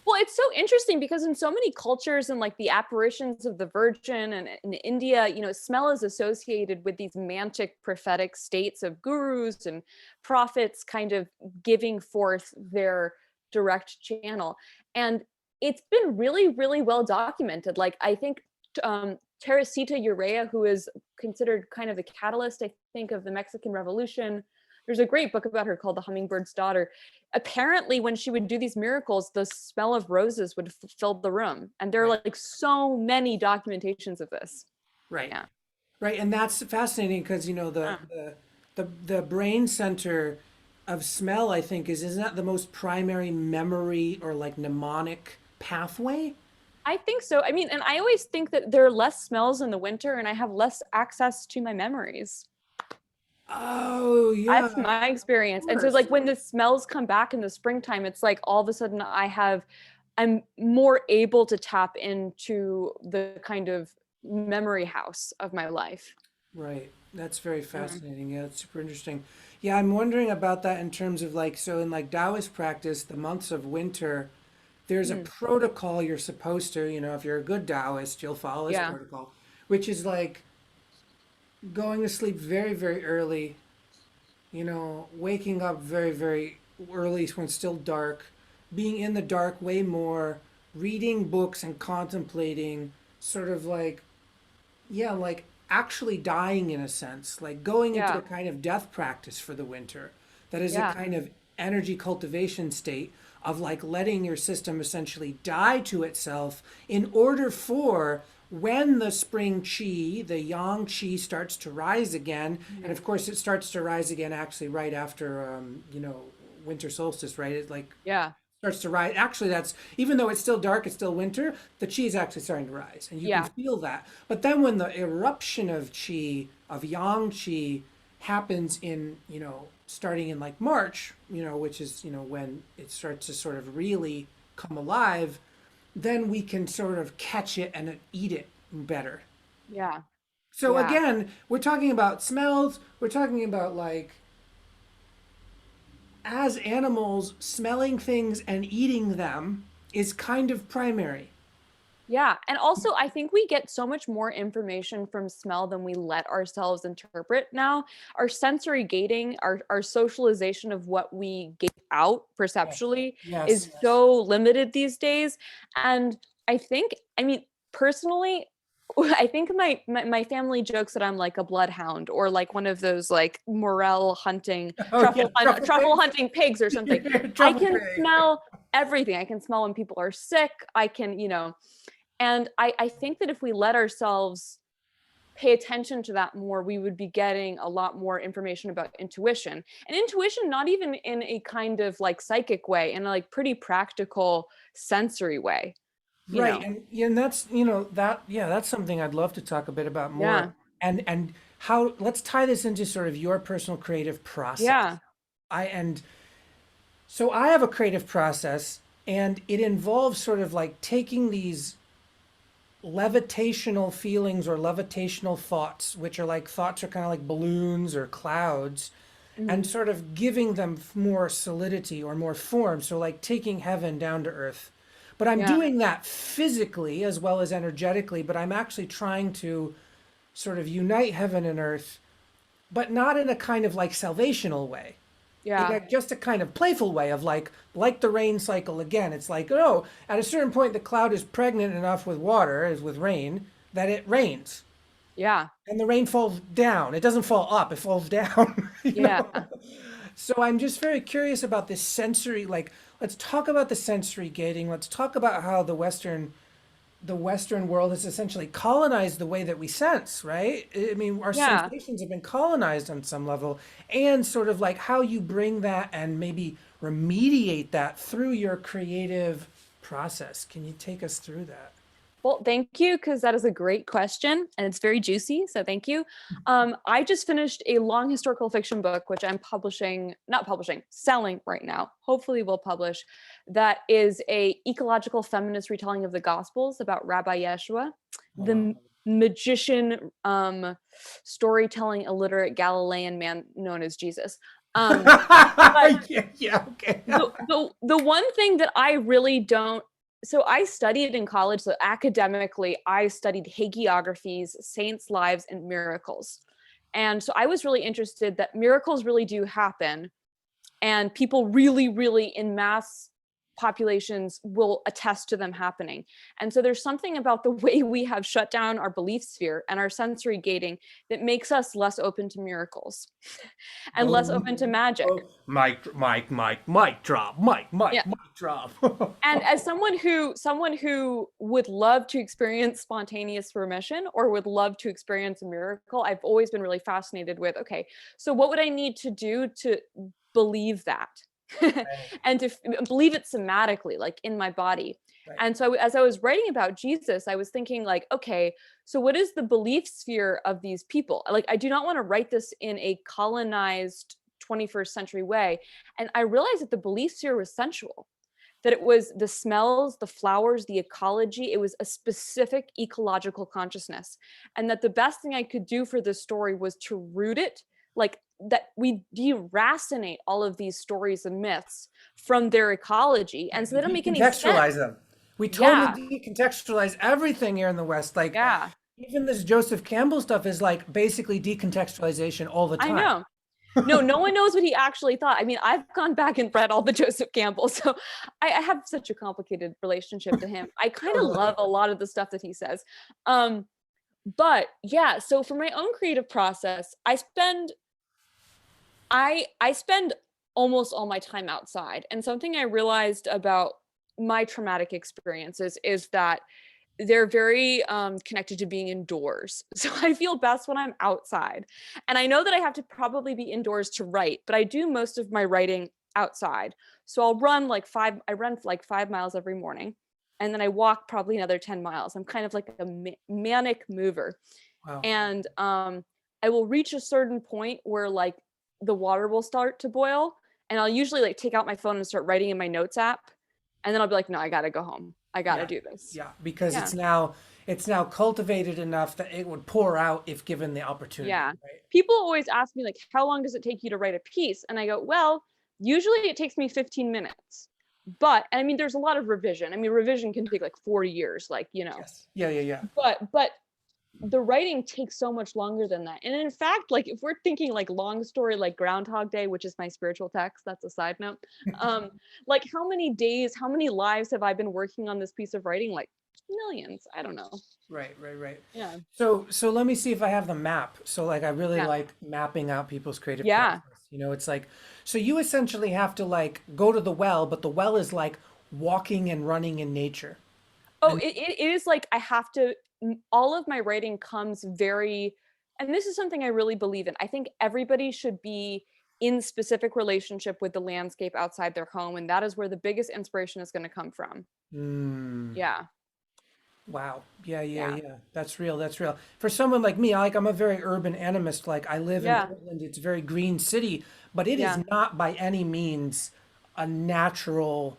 Well, it's so interesting because in so many cultures and like the apparitions of the Virgin and in India, smell is associated with these mantic prophetic states of gurus and prophets kind of giving forth their direct channel. And it's been really, really well documented. Like I think Teresita Urrea, who is considered kind of the catalyst, I think, of the Mexican Revolution. There's a great book about her called The Hummingbird's Daughter. Apparently, when she would do these miracles, the smell of roses would fill the room. And there are Right. like so many documentations of this. Right. Yeah. Right. And that's fascinating because, Yeah. the brain center of smell, I think, is isn't that the most primary memory or like mnemonic pathway? I think so. I mean, and I always think that there are less smells in the winter and I have less access to my memories. Oh, yeah, That's of my experience. And so course. like when the smells come back in the springtime, it's like all of a sudden I'm more able to tap into the kind of memory house of my life. Right. That's very Mm. fascinating. Yeah, it's super interesting. Yeah, I'm wondering about that in terms of like, so in like Taoist practice, the months of winter, there's a Mm. protocol you're supposed to, if you're a good Taoist, you'll follow this Yeah. protocol, which is like going to sleep very, very early, waking up very, very early when it's still dark, being in the dark way more, reading books and contemplating, sort of like, yeah, like actually dying in a sense, like going into a Yeah. kind of death practice for the winter. That is a Yeah. kind of energy cultivation state of like letting your system essentially die to itself in order for when the spring chi, the yang chi starts to rise again, and Mhm. of course it starts to rise again actually right after, winter solstice, right? It like Yeah. starts to rise. Actually, that's even though it's still dark, it's still winter. The chi is actually starting to rise, and you can Yeah. feel that. But then when the eruption of chi, of yang chi, happens in starting in like March, which is when it starts to sort of really come alive, then we can sort of catch it and eat it better. Yeah. So Yeah. again, we're talking about smells. We're talking about like as animals, smelling things and eating them is kind of primary. Yeah. And also, I think we get so much more information from smell than we let ourselves interpret now. Our sensory gating, our socialization of what we gate out Yes. perceptually Yes. is so limited these days. And I mean, personally, I think my family jokes that I'm like a bloodhound or like one of those like morel hunting Oh yeah, truffle truffle pigs. hunting pigs or something. I Truffle can pig. smell everything. I can smell when people are sick. I can, and I think that if we let ourselves pay attention to that more, we would be getting a lot more information about intuition. And intuition, not even in a kind of like psychic way, in a like pretty practical sensory way, you Right, know? and yeah, and that's that yeah, that's something I'd love to talk a bit about more. Yeah. And how let's tie this into sort of your personal creative process. Yeah. And so I have a creative process, and it involves sort of like taking these levitational feelings or levitational thoughts, which are like thoughts are kind of like balloons or clouds, and Mhm. sort of giving them more solidity or more form. So, like taking heaven down to earth. But I'm Yeah. doing that physically as well as energetically, but I'm actually trying to sort of unite heaven and earth, but not in a kind of like salvational way, in Yeah. just a kind of playful way of like the rain cycle again. It's like, oh, at a certain point the cloud is pregnant enough with water, as with rain, that it rains. Yeah. And the rain falls down. It doesn't fall up, it falls down. Yeah. So I'm just very curious about this sensory, like let's talk about the sensory gating. Let's talk about how the Western world has essentially colonized the way that we sense, right? I mean, our Yeah. sensations have been colonized on some level, and sort of like how you bring that and maybe remediate that through your creative process. Can you take us through that? Well, thank you, because that is a great question and it's very juicy. So thank you. I just finished a long historical fiction book, which I'm not publishing, selling right now. Hopefully will publish. That is a ecological feminist retelling of the Gospels about Rabbi Yeshua, the Wow. magician, storytelling illiterate Galilean man known as Jesus. Um, but Yeah, yeah, okay. the one thing that I really don't, so I studied in college, so academically I studied hagiographies, saints' lives, and miracles. And so I was really interested that miracles really do happen and people really, really in mass populations will attest to them happening. And so there's something about the way we have shut down our belief sphere and our sensory gating that makes us less open to miracles and less Oh, open to magic. oh, mic drop, Yeah. mic drop. And as someone who would love to experience spontaneous remission or would love to experience a miracle, I've always been really fascinated with, okay, so what would I need to do to believe that Right. and to believe it somatically, like in my body. Right. And so as I was writing about Jesus, I was thinking like, okay, so what is the belief sphere of these people? Like, I do not want to write this in a colonized 21st century way. And I realized that the belief sphere was sensual, that it was the smells, the flowers, the ecology. It was a specific ecological consciousness. And that the best thing I could do for this story was to root it, like that we deracinate all of these stories and myths from their ecology. And Right. so We they don't make any sense. decontextualize them. We totally Yeah. decontextualize everything here in the West. Like Yeah. even this Joseph Campbell stuff is like basically decontextualization all the I time. know. No, no one knows what he actually thought. I mean, I've gone back and read all the Joseph Campbell, so I have such a complicated relationship to him. I kind of Totally. love a lot of the stuff that he says. Um, but yeah, so for my own creative process, I spend almost all my time outside. And something I realized about my traumatic experiences is that they're very connected to being indoors. So I feel best when I'm outside. And I know that I have to probably be indoors to write, but I do most of my writing outside. So I run like 5 miles every morning. And then I walk probably another 10 miles. I'm kind of like a manic mover. Wow. And I will reach a certain point where like the water will start to boil. And I'll usually like take out my phone and start writing in my notes app. And then I'll be like, no, I gotta go home. I gotta Yeah. do this. Yeah. Because Yeah. it's now cultivated enough that it would pour out if given the opportunity. Yeah. Right. People always ask me like, how long does it take you to write a piece? And I go, well, usually it takes me 15 minutes. But and I mean, there's a lot of revision. I mean, revision can take like 40 years, like, Yes. Yeah. Yeah. Yeah. but the writing takes so much longer than that. And in fact, like if we're thinking like long story, like Groundhog Day, which is my spiritual text, that's a side note. Like how many days, how many lives have I been working on this piece of writing? Like millions. I don't know. Right. Right. Right. Yeah. So let me see if I have the map. So like I really Yeah. like mapping out people's creative Yeah. process. It's like so you essentially have to like go to the well, but the well is like walking and running in nature. Oh, And it is like I have to, all of my writing comes very, and this is something I really believe in. I think everybody should be in specific relationship with the landscape outside their home. And that is where the biggest inspiration is going to come from. mm, Yeah. wow. Yeah, yeah, Yeah. yeah. That's real. That's real. For someone like me, I'm a very urban animist. Like I live in Yeah. Portland. It's a very green city, but it is Yeah. not by any means a natural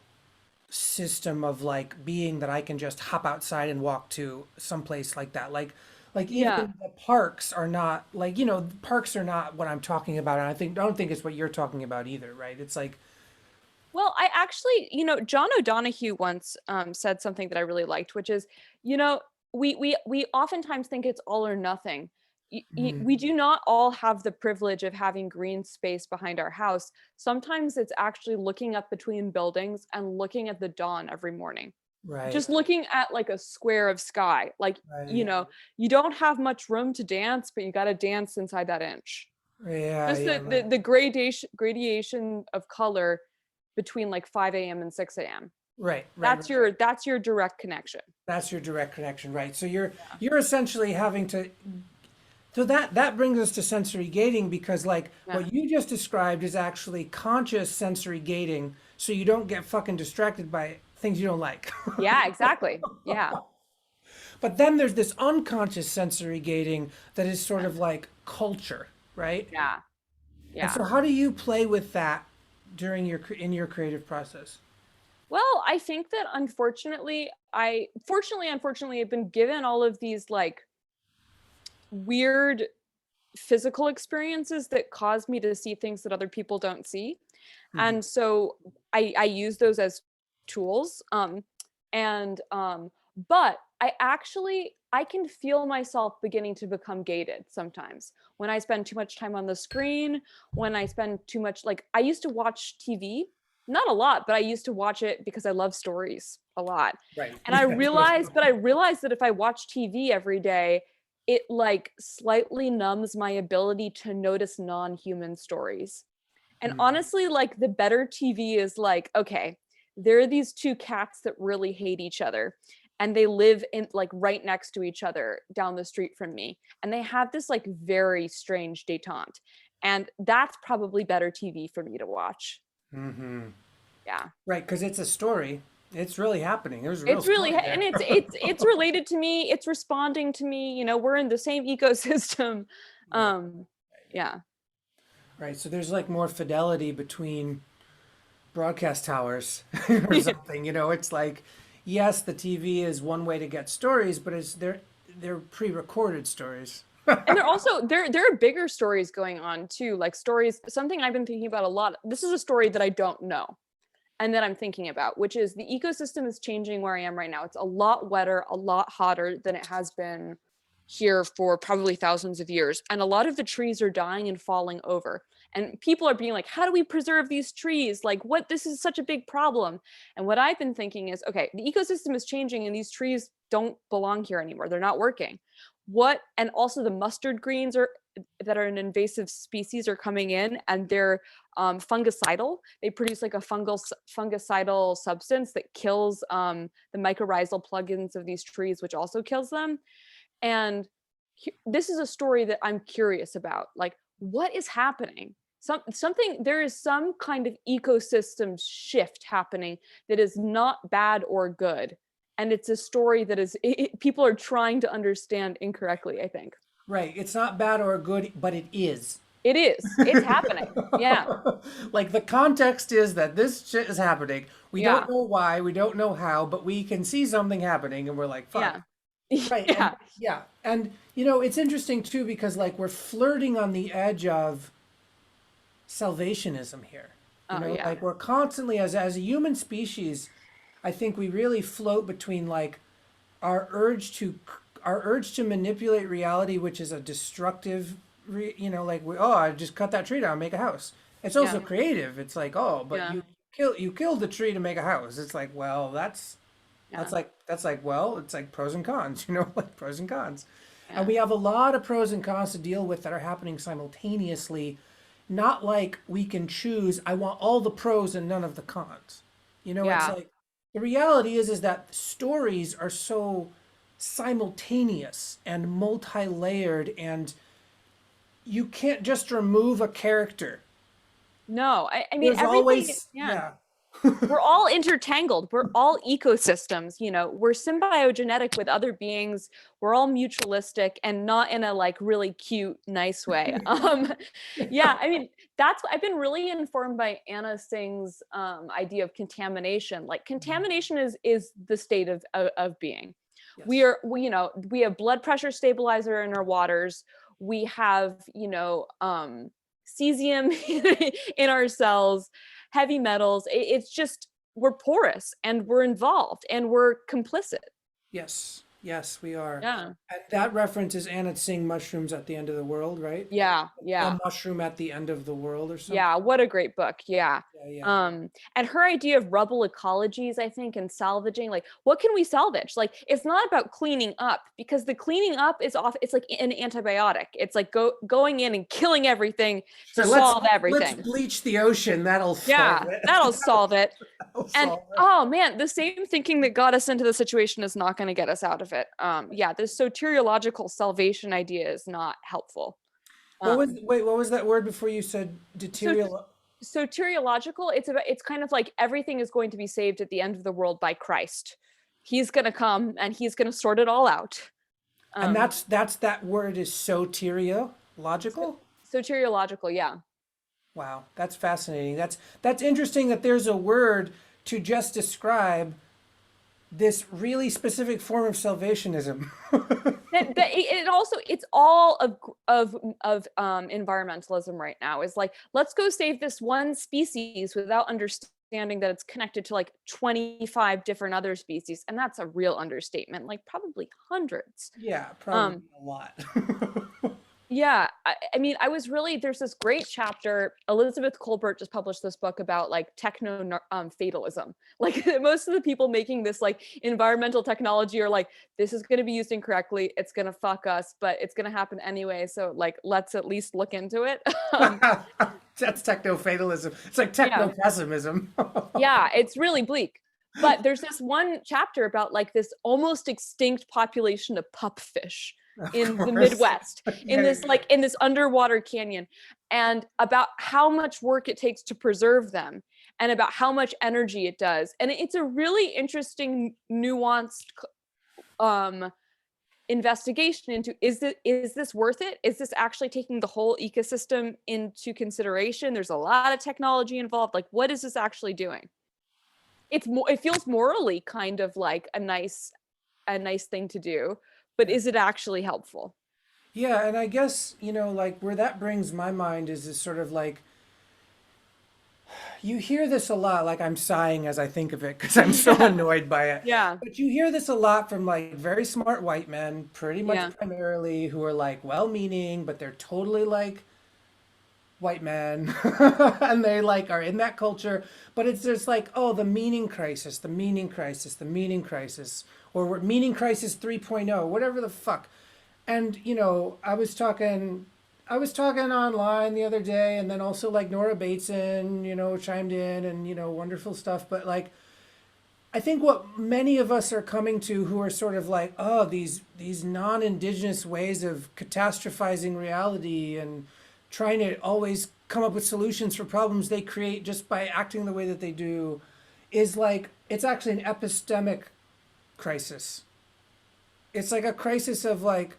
system of like being that I can just hop outside and walk to someplace like that. Like Yeah. even the parks are not like, parks are not what I'm talking about. And I don't think it's what you're talking about either, right? It's like, Well, I actually, John O'Donohue once said something that I really liked, which is, you know, we oftentimes think it's all or nothing. We mm, do not all have the privilege of having green space behind our house. Sometimes it's actually looking up between buildings and looking at the dawn every morning. right, Just looking at like a square of sky. Like, right. you don't have much room to dance, but you got to dance inside that inch. Yeah, Just yeah, the gradation of color between like 5 a.m. and 6 a.m. right, right, That's right, right. your direct connection. That's your direct connection, right? So you're Yeah. you're essentially having to so that brings us to sensory gating because like Yeah. what you just described is actually conscious sensory gating so you don't get fucking distracted by things you don't like. Yeah, exactly. Yeah. But then there's this unconscious sensory gating that is sort of like culture, right? Yeah. And Yeah. so how do you play with that during in your creative process? Well, I think that unfortunately, I've been given all of these like weird physical experiences that cause me to see things that other people don't see. Mhm. And so I use those as tools. And but I can feel myself beginning to become gated sometimes when I spend too much time on the screen, when I spend too much, like I used to watch TV, not a lot, but I used to watch it because I love stories a lot. Right. And Yeah, totally. I realized that if I watch TV every day, it like slightly numbs my ability to notice non-human stories. And Mm, honestly, like the better TV is like, okay, there are these two cats that really hate each other and they live in like right next to each other down the street from me. And they have this like very strange detente. And that's probably better TV for me to watch. Hmm. Yeah. Right, because it's a story. It's really happening. There's a real It's really, story and there. it's related to me. It's responding to me. We're in the same ecosystem. Right. Um, yeah. Right. So there's like more fidelity between broadcast towers or something. It's like, yes, the TV is one way to get stories, but they're pre-recorded stories. And there are bigger stories going on too, like stories, something I've been thinking about a lot. This is a story that I don't know and that I'm thinking about, which is the ecosystem is changing where I am right now. It's a lot wetter, a lot hotter than it has been here for probably thousands of years. And a lot of the trees are dying and falling over. And people are being like, how do we preserve these trees? Like, what? This is such a big problem. And what I've been thinking is, okay, the ecosystem is changing and these trees don't belong here anymore. They're not working. And also the mustard greens that are an invasive species are coming in, and they're fungicidal. They produce like a fungicidal substance that kills the mycorrhizal plugins of these trees, which also kills them. And this is a story that I'm curious about. Like, what is happening? There is some kind of ecosystem shift happening that is not bad or good. And it's a story that people are trying to understand incorrectly, I think. Right. It's not bad or good, but it is. It is. It's happening. Yeah. Like the context is that this shit is happening. We Yeah. don't know why, we don't know how, but we can see something happening and we're like, fuck. Yeah. Right. And Yeah. yeah. And it's interesting too because like we're flirting on the edge of salvationism here. Oh, yeah. Like we're constantly as a human species, I think we really float between like our urge to our urge to manipulate reality, which is a destructive, like I just cut that tree down, make a house. It's also Yeah. creative. It's like, oh, but Yeah. you killed the tree to make a house. It's like, well, Yeah. well, it's like pros and cons, like pros and cons. And Yeah. we have a lot of pros and cons to deal with that are happening simultaneously. Not like we can choose, I want all the pros and none of the cons. It's Yeah. like the reality is that stories are so simultaneous and multi-layered, and you can't just remove a character. No, I mean, There's everything, always, yeah. yeah. We're all intertangled. We're all ecosystems. We're symbiogenetic with other beings. We're all mutualistic and not in a like really cute, nice way. Yeah, I mean, that's I've been really informed by Anna Singh's idea of contamination. Like contamination is the state of being. Yes. We have blood pressure stabilizer in our waters. We have, cesium in our cells, heavy metals. It's just, we're porous and we're involved and we're complicit. Yes. Yes, we are. Yeah. And that reference is Anna Tsing mushrooms at the end of the world, right? Yeah. A Yeah. mushroom at the end of the world or something. Yeah. What a great book. Yeah. Yeah, yeah. And her idea of rubble ecologies, I think, and salvaging, like, what can we salvage? Like, it's not about cleaning up, because the cleaning up is off. It's like an antibiotic. It's like going in and killing everything So to let's solve everything. let's bleach the ocean. That'll Yeah, solve it. that'll solve it. That'll And solve it. oh man, the same thinking that got us into the situation is not going to get us out of it. Yeah, this soteriological salvation idea is not helpful. What was that word before you said So deterial? soteriological, it's kind of like everything is going to be saved at the end of the world by Christ. He's going to come and he's going to sort it all out. And that word is soteriological? Soteriological, yeah. Wow, that's fascinating. That's interesting that there's a word to just describe this really specific form of salvationism. It's all of environmentalism right now. Is like, let's go save this one species without understanding that it's connected to like 25 different other species, and that's a real understatement. Like probably hundreds. Yeah, probably a lot. Yeah, I mean, there's this great chapter. Elizabeth Kolbert just published this book about like techno fatalism. Like most of the people making this like environmental technology are like, this is going to be used incorrectly. It's going to fuck us, but it's going to happen anyway. So like, let's at least look into it. That's techno fatalism. It's like techno pessimism. Yeah, it's really bleak. But there's this one chapter about like this almost extinct population of pupfish. Of in the course. Midwest, in Yeah, this like in this underwater canyon, and about how much work it takes to preserve them, and about how much energy it does. And it's a really interesting, nuanced um investigation into, is this worth it? Is this actually taking the whole ecosystem into consideration? There's a lot of technology involved. Like, what is this actually doing? It feels morally kind of like a nice thing to do, but yeah. is it actually helpful? Yeah, and I guess, like where that brings my mind is this sort of like, you hear this a lot, like I'm sighing as I think of it because I'm so Yeah. annoyed by it. Yeah. But you hear this a lot from like very smart white men, pretty much Yeah. primarily, who are like well-meaning, but they're totally like white men and they like are in that culture, but it's just like, oh, the meaning crisis, the meaning crisis, the meaning crisis, or meaning crisis 3.0, whatever the fuck. And I was talking online the other day, and then also like Nora Bateson, chimed in, and wonderful stuff. But like, I think what many of us are coming to, who are sort of like, oh, these non-indigenous ways of catastrophizing reality and trying to always come up with solutions for problems they create just by acting the way that they do, is like, it's actually an epistemic crisis. It's like a crisis of like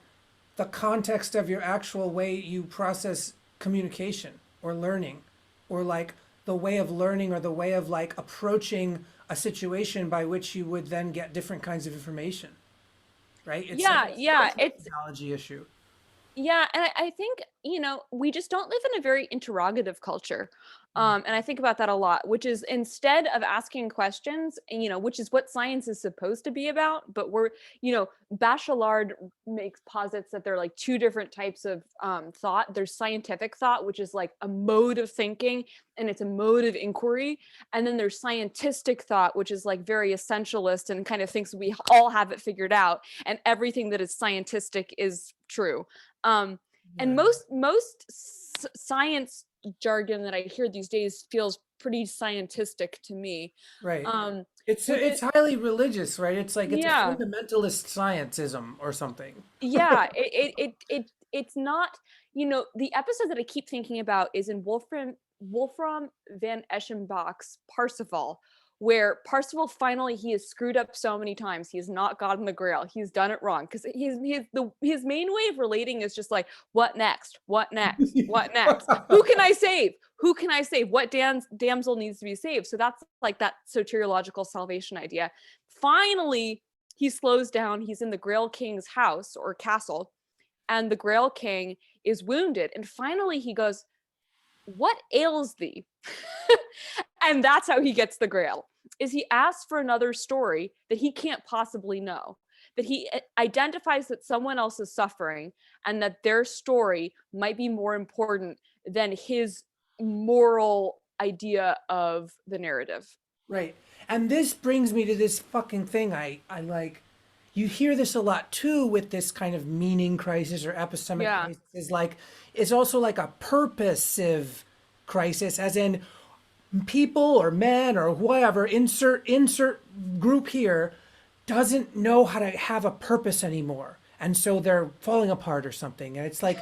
the context of your actual way you process communication or learning, or like the way of learning, or the way of like approaching a situation by which you would then get different kinds of information, right? It's like Yeah, a yeah. It's methodology issue. Yeah, and I think, we just don't live in a very interrogative culture. And I think about that a lot, which is, instead of asking questions, and, which is what science is supposed to be about, but Bachelard makes posits that there are like two different types of thought. There's scientific thought, which is like a mode of thinking, and it's a mode of inquiry. And then there's scientistic thought, which is like very essentialist and kind of thinks we all have it figured out, and everything that is scientific is true. um, and Yeah, most science jargon that I hear these days feels pretty scientistic to me. right. um, It's which is, it's highly religious, right? It's like it's a yeah, fundamentalist scientism or something. yeah. It's not, the episode that I keep thinking about is in Wolfram van Eschenbach's Parsifal, where Parsifal finally, he has screwed up so many times. He has not gotten the Grail. He's done it wrong, because his main way of relating is just like, what next? What next? What next? Who can I save? Who can I save? What damsel needs to be saved? So that's like that soteriological salvation idea. Finally, he slows down. He's in the Grail King's house or castle, and the Grail King is wounded. And finally, he goes, "What ails thee?" And that's how he gets the Grail. Is he asks for another story that he can't possibly know, that he identifies that someone else is suffering, and that their story might be more important than his moral idea of the narrative. Right. And this brings me to this fucking thing I like. You hear this a lot too with this kind of meaning crisis or epistemic Yeah. crisis. Is like, it's also like a purposive crisis, as in people or men or whatever, insert group here, doesn't know how to have a purpose anymore. And so they're falling apart or something. And it's like,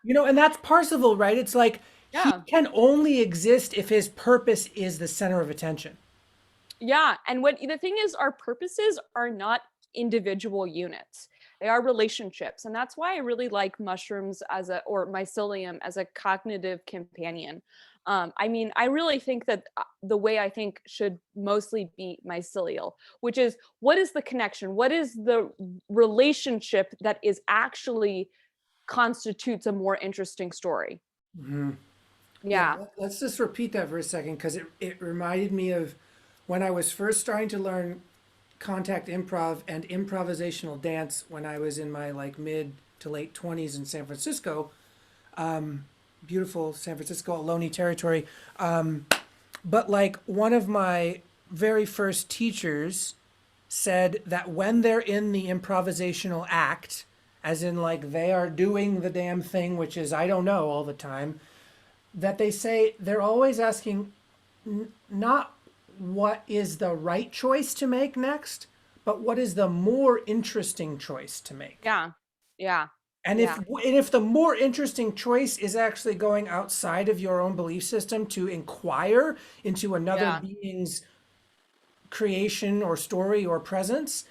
and that's Parsifal, right? It's like he Yeah. can only exist if his purpose is the center of attention. Yeah, and what the thing is, our purposes are not individual units. They are relationships, and that's why I really like mushrooms or mycelium as a cognitive companion. I mean, I really think that the way I think should mostly be mycelial, which is, what is the connection? What is the relationship that is actually constitutes a more interesting story? Hmm. Yeah, Yeah. let's just repeat that for a second, because it reminded me of when I was first starting to learn contact improv and improvisational dance when I was in my like mid to late 20s in San Francisco. Beautiful San Francisco, Ohlone territory. But like one of my very first teachers said that when they're in the improvisational act, as in like they are doing the damn thing, which is I don't know all the time, that they say they're always asking not what is the right choice to make next, but what is the more interesting choice to make. Yeah. Yeah. And Yeah. if the more interesting choice is actually going outside of your own belief system to inquire into another Yeah. being's creation or story or presence,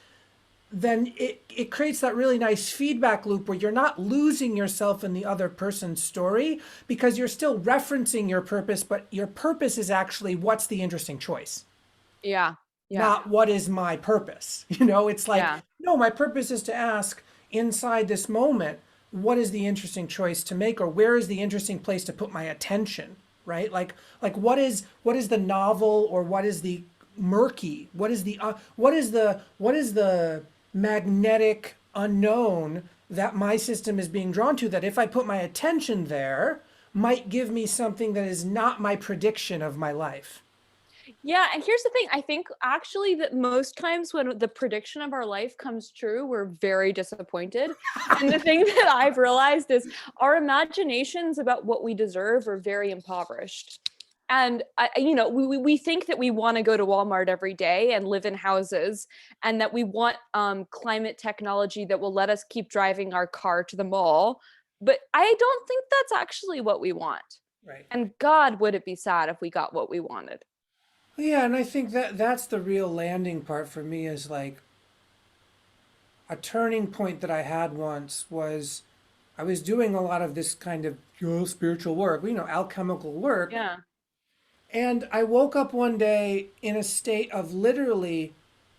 then it creates that really nice feedback loop where you're not losing yourself in the other person's story because you're still referencing your purpose, but your purpose is actually what's the interesting choice, Yeah. Yeah. not what is my purpose. You know, it's like, Yeah. no, my purpose is to ask inside this moment, what is the interesting choice to make, or where is the interesting place to put my attention, right? Like what is the novel, or what is the murky? What is the magnetic unknown that my system is being drawn to, that if I put my attention there might give me something that is not my prediction of my life. Yeah, and here's the thing. I think actually that most times when the prediction of our life comes true, we're very disappointed. And the thing that I've realized is our imaginations about what we deserve are very impoverished. And we think that we want to go to Walmart every day and live in houses, and that we want climate technology that will let us keep driving our car to the mall. But I don't think that's actually what we want. Right. And God, would it be sad if we got what we wanted? Yeah, and I think that that's the real landing part for me, is like a turning point that I had once was I was doing a lot of this kind of spiritual work, alchemical work. Yeah. And I woke up one day in a state of literally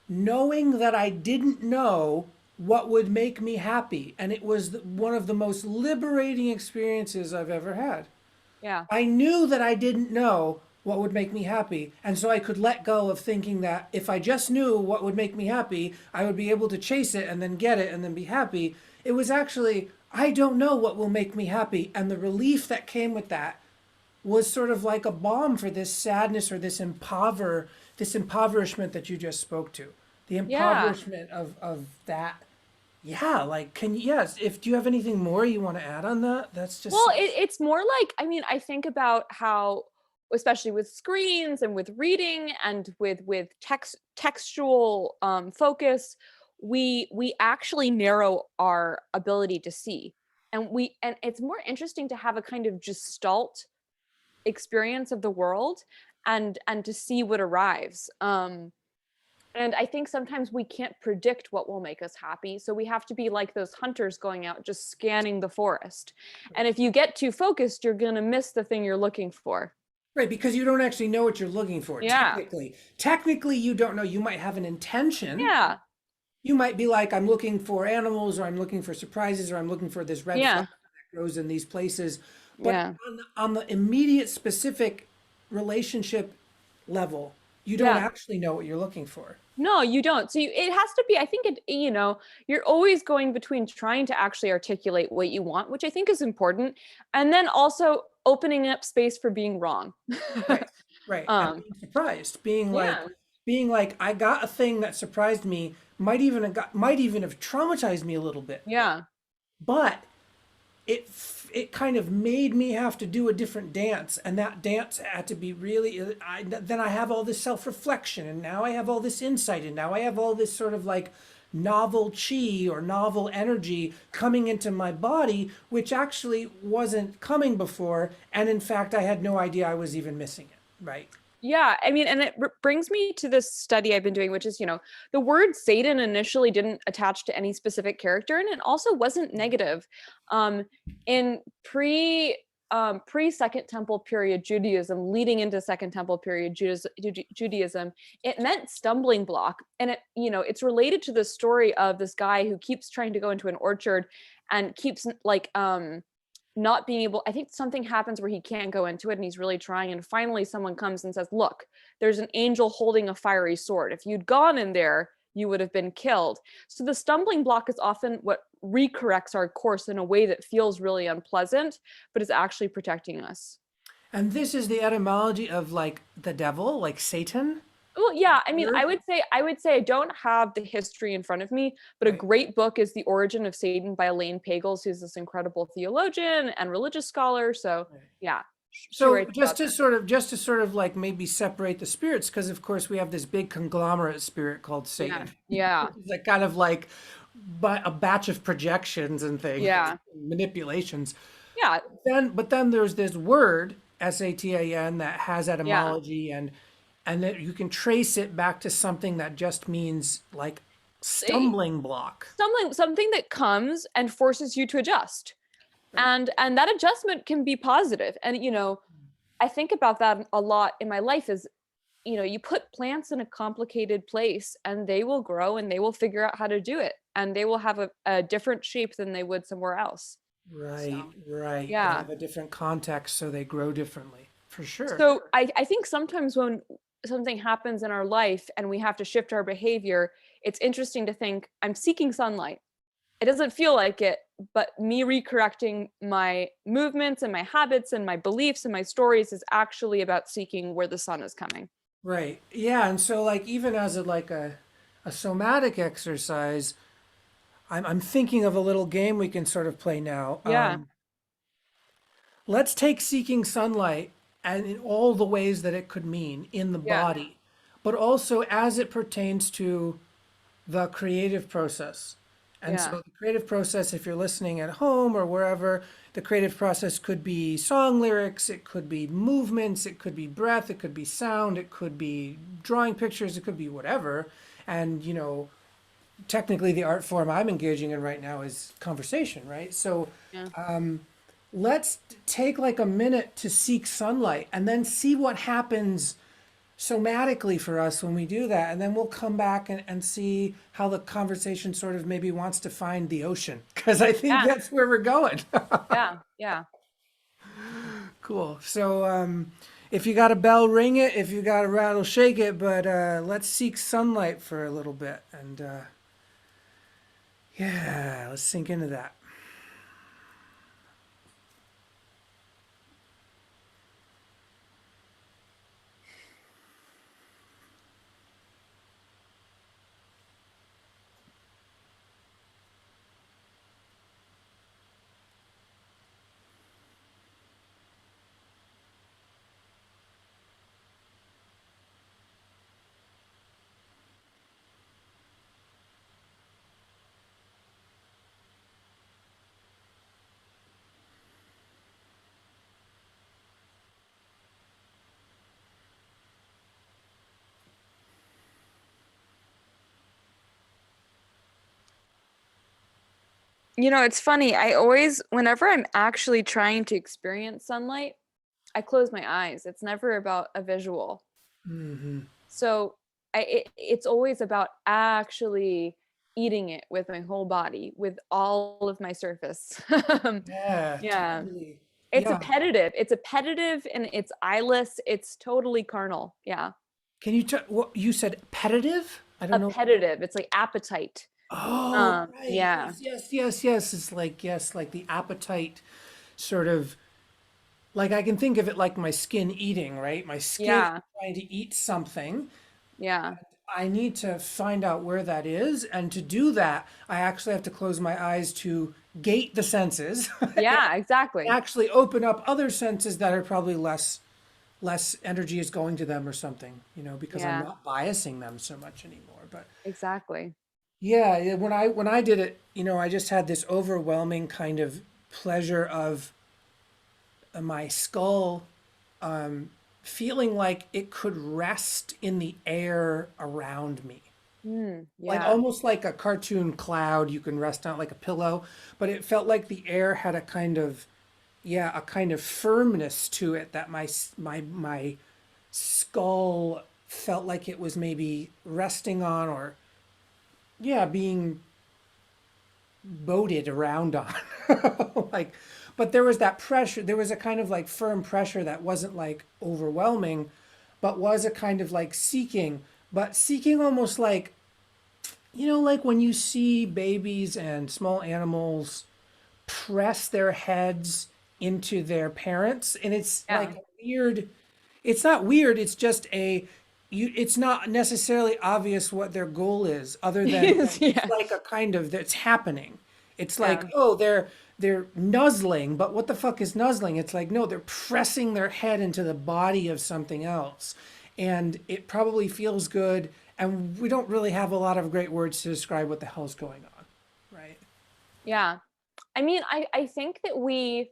knowing that I didn't know what would make me happy. And it was one of the most liberating experiences I've ever had. Yeah. I knew that I didn't know what would make me happy. And so I could let go of thinking that if I just knew what would make me happy, I would be able to chase it and then get it and then be happy. It was actually, I don't know what will make me happy. And the relief that came with that was sort of like a balm for this sadness, or this impoverishment that you just spoke to. The Yeah. impoverishment of that. Yeah, like yes, if do you have anything more you want to add on that? That's just Well, it's more like, I mean, I think about how, especially with screens and with reading and with textual focus, we actually narrow our ability to see. And it's more interesting to have a kind of gestalt experience of the world, and to see what arrives. And I think sometimes we can't predict what will make us happy. So we have to be like those hunters going out, just scanning the forest. And if you get too focused, you're going to miss the thing you're looking for. right, because you don't actually know what you're looking for. Yeah. Technically, you don't know. You might have an intention. Yeah. You might be like, I'm looking for animals, or I'm looking for surprises, or I'm looking for this red flower Yeah. that grows in these places. But Yeah. on the immediate, specific relationship level, you don't Yeah. actually know what you're looking for. No, you don't. So it has to be, I think you're always going between trying to actually articulate what you want, which I think is important, and then also opening up space for being wrong. Right, right. And um, being surprised, yeah. being like, I got a thing that surprised me, might even have traumatized me a little bit, Yeah. but it kind of made me have to do a different dance, and that dance had to be really. Then I have all this self-reflection, and now I have all this insight, and now I have all this sort of like novel chi or novel energy coming into my body, which actually wasn't coming before, and in fact, I had no idea I was even missing it. Right. Yeah, I mean, and it brings me to this study I've been doing, which is, the word Satan initially didn't attach to any specific character, and it also wasn't negative. In pre Second Temple period Judaism, leading into Second Temple period Judaism, it meant stumbling block, and it's related to the story of this guy who keeps trying to go into an orchard and keeps like not being able. I think something happens where he can't go into it, and he's really trying, and finally someone comes and says, look, there's an angel holding a fiery sword. If you'd gone in there, you would have been killed. So the stumbling block is often what recorrects our course in a way that feels really unpleasant, but is actually protecting us. And this is the etymology of like the devil, like Satan. Well, yeah, I mean, Word? I would say I don't have the history in front of me, but a Right. great book is The Origin of Satan by Elaine Pagels, who's this incredible theologian and religious scholar. So Right. yeah, she So writes about that. just to sort of like maybe separate the spirits, because of course we have this big conglomerate spirit called Yeah, Satan. yeah, It's like kind of like by a batch of projections and things, Yeah. manipulations. Yeah. But then there's this word Satan that has Yeah. etymology, and that you can trace it back to something that just means like Eh, stumbling block. something that comes and forces you to adjust. Right. And that adjustment can be positive. And I think about that a lot in my life is, you put plants in a complicated place and they will grow and they will figure out how to do it. And they will have a different shape than they would somewhere else. So, Right, right. They yeah. have a different context, so they grow differently, for sure. So I think sometimes when something happens in our life and we have to shift our behavior, it's interesting to think, I'm seeking sunlight. It doesn't feel like it, but me recorrecting my movements and my habits and my beliefs and my stories is actually about seeking where the sun is coming. Right. Yeah, and so like even as a somatic exercise, I'm thinking of a little game we can sort of play now. Yeah. Let's take seeking sunlight and in all the ways that it could mean in the Yeah. body, but also as it pertains to the creative process. And Yeah. so the creative process, if you're listening at home or wherever, the creative process could be song lyrics, it could be movements, it could be breath, it could be sound, it could be drawing pictures, it could be whatever. And, technically the art form I'm engaging in right now is conversation, right? So Yeah. let's take like a minute to seek sunlight and then see what happens somatically for us when we do that. And then we'll come back and see how the conversation sort of maybe wants to find the ocean, because I think Yeah. that's where we're going. Yeah. Yeah. Cool. So if you got a bell, ring it. If you got a rattle, shake it. But let's seek sunlight for a little bit. And yeah, let's sink into that. It's funny. I always, whenever I'm actually trying to experience sunlight, I close my eyes. It's never about a visual. Hmm. So it's always about actually eating it with my whole body, with all of my surface. Yeah, Yeah. totally. It's Yeah. appetitive. It's appetitive and it's eyeless. It's totally carnal. Yeah. Can you tell what you said? Appetitive? I don't know. Appetitive. It's like appetite. Oh, right. Yeah. Yes, yes, yes, yes. It's like, yes, like the appetite sort of, like I can think of it like my skin eating, right? My skin is Yeah. trying to eat something. Yeah. I need to find out where that is. And to do that, I actually have to close my eyes to gate the senses and Yeah, exactly. actually open up other senses that are probably less energy is going to them or something, because I'm Yeah, not biasing them so much anymore. But exactly. yeah, when I did it, I just had this overwhelming kind of pleasure of my skull feeling like it could rest in the air around me. Like Yeah. almost like a cartoon cloud you can rest on like a pillow, but it felt like the air had a kind of, yeah, a kind of firmness to it that my skull felt like it was maybe resting on, or yeah, being boated around on. Like, but there was that pressure, there was a kind of like firm pressure that wasn't like overwhelming, but was a kind of like seeking, but seeking almost like, like when you see babies and small animals press their heads into their parents, and it's like Yeah. a weird, it's not weird, it's just it's not necessarily obvious what their goal is, other than it's Yeah. like a kind of that's happening. It's like, Yeah. oh, they're nuzzling, but what the fuck is nuzzling? It's like, no, they're pressing their head into the body of something else, and it probably feels good, and we don't really have a lot of great words to describe what the hell's going on. Yeah. I mean, I think that we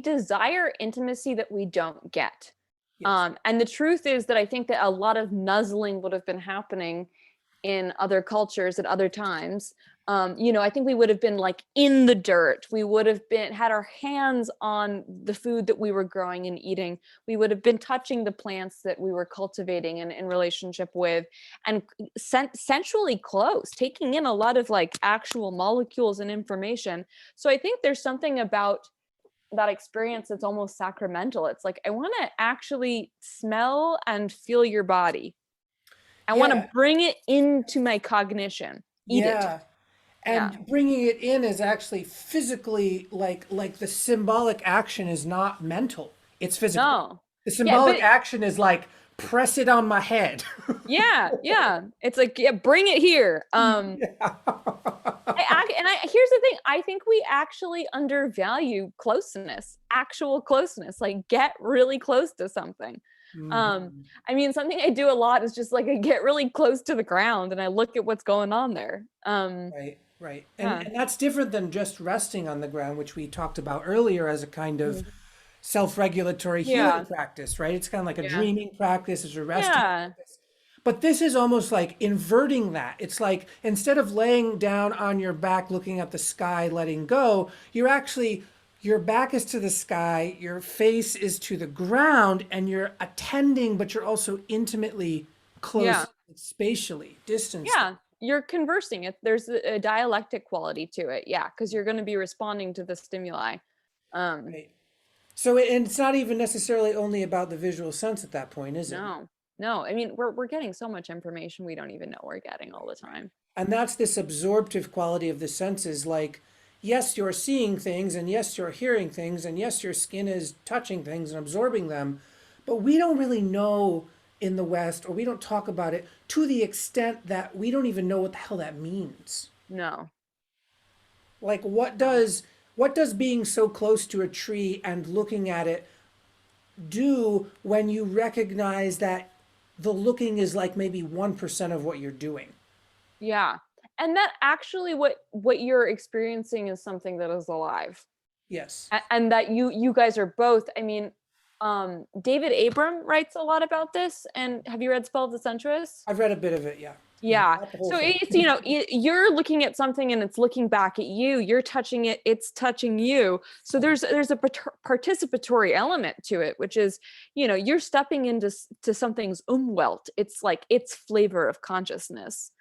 desire intimacy that we don't get. Yes. And the truth is that I think that a lot of nuzzling would have been happening in other cultures at other times. I think we would have been like in the dirt. We would have been had our hands on the food that we were growing and eating. We would have been touching the plants that we were cultivating and in relationship with, and sensually close, taking in a lot of like actual molecules and information. So I think there's something about that experience that's almost sacramental. It's like I want to actually smell and feel your body. I want to Yeah. bring it into my cognition. Eat it. Yeah. Yeah. And bringing it in is actually physically like the symbolic action is not mental. It's physical. No. The Yeah, but symbolic action is like press it on my head. yeah, yeah. It's like, yeah, bring it here. Here's the thing. I think we actually undervalue closeness, actual closeness. Like, get really close to something. Mhm. I mean, something I do a lot is just like I get really close to the ground and I look at what's going on there. Right, right. And Yeah. and that's different than just resting on the ground, which we talked about earlier as a kind of Mhm. self-regulatory healing Yeah. practice, right? It's kind of like a Yeah. dreaming practice, it's a resting Yeah. practice. But this is almost like inverting that. It's like instead of laying down on your back, looking at the sky, letting go, you're actually, your back is to the sky, your face is to the ground, and you're attending, but you're also intimately Yeah. close spatially, distanced. Yeah, you're conversing. There's a dialectic quality to it. Yeah, because you're going to be responding to the stimuli. Um, Right. So, and it's not even necessarily only about the visual sense at that point, is it? no, no. I mean, we're getting so much information we don't even know we're getting all the Right. time. And that's this absorptive quality of the senses. Like, yes, you're seeing things, and yes, you're hearing things, and yes, your skin is touching things and absorbing them. But we don't really know in the West, or we don't talk about it to the extent that we don't even know what the hell that means. No, Like, no. what does being so close to a tree and looking at it do when you recognize that the looking is like maybe 1% of what you're doing? Yeah, and that actually what you're experiencing is something that is alive. Yes. And that you guys are both. I mean, David Abram writes a lot about this. And have you read Spell of the Sensuous? I've read a bit of it, yeah. Yeah. Not the whole So thing. it's, you're looking at something and it's looking back at you. You're touching it, it's touching you. So there's a participatory element to it, which is, you're stepping into to something's umwelt. It's like its flavor of consciousness.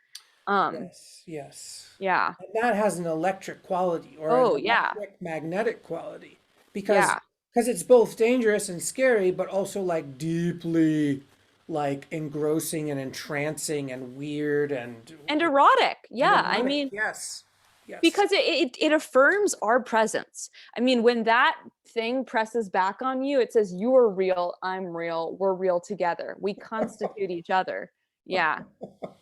Um, Yes, yes. yeah. And that has an electric quality or an Oh, yeah. electric magnetic quality because Yeah. it's both dangerous and scary, but also like deeply like engrossing and entrancing and weird And erotic. and Yeah. I erotic. mean, Yes. Yes. because it affirms our presence. I mean, when that thing presses back on you, it says you are real, I'm real, we're real together, we constitute each other. Yeah.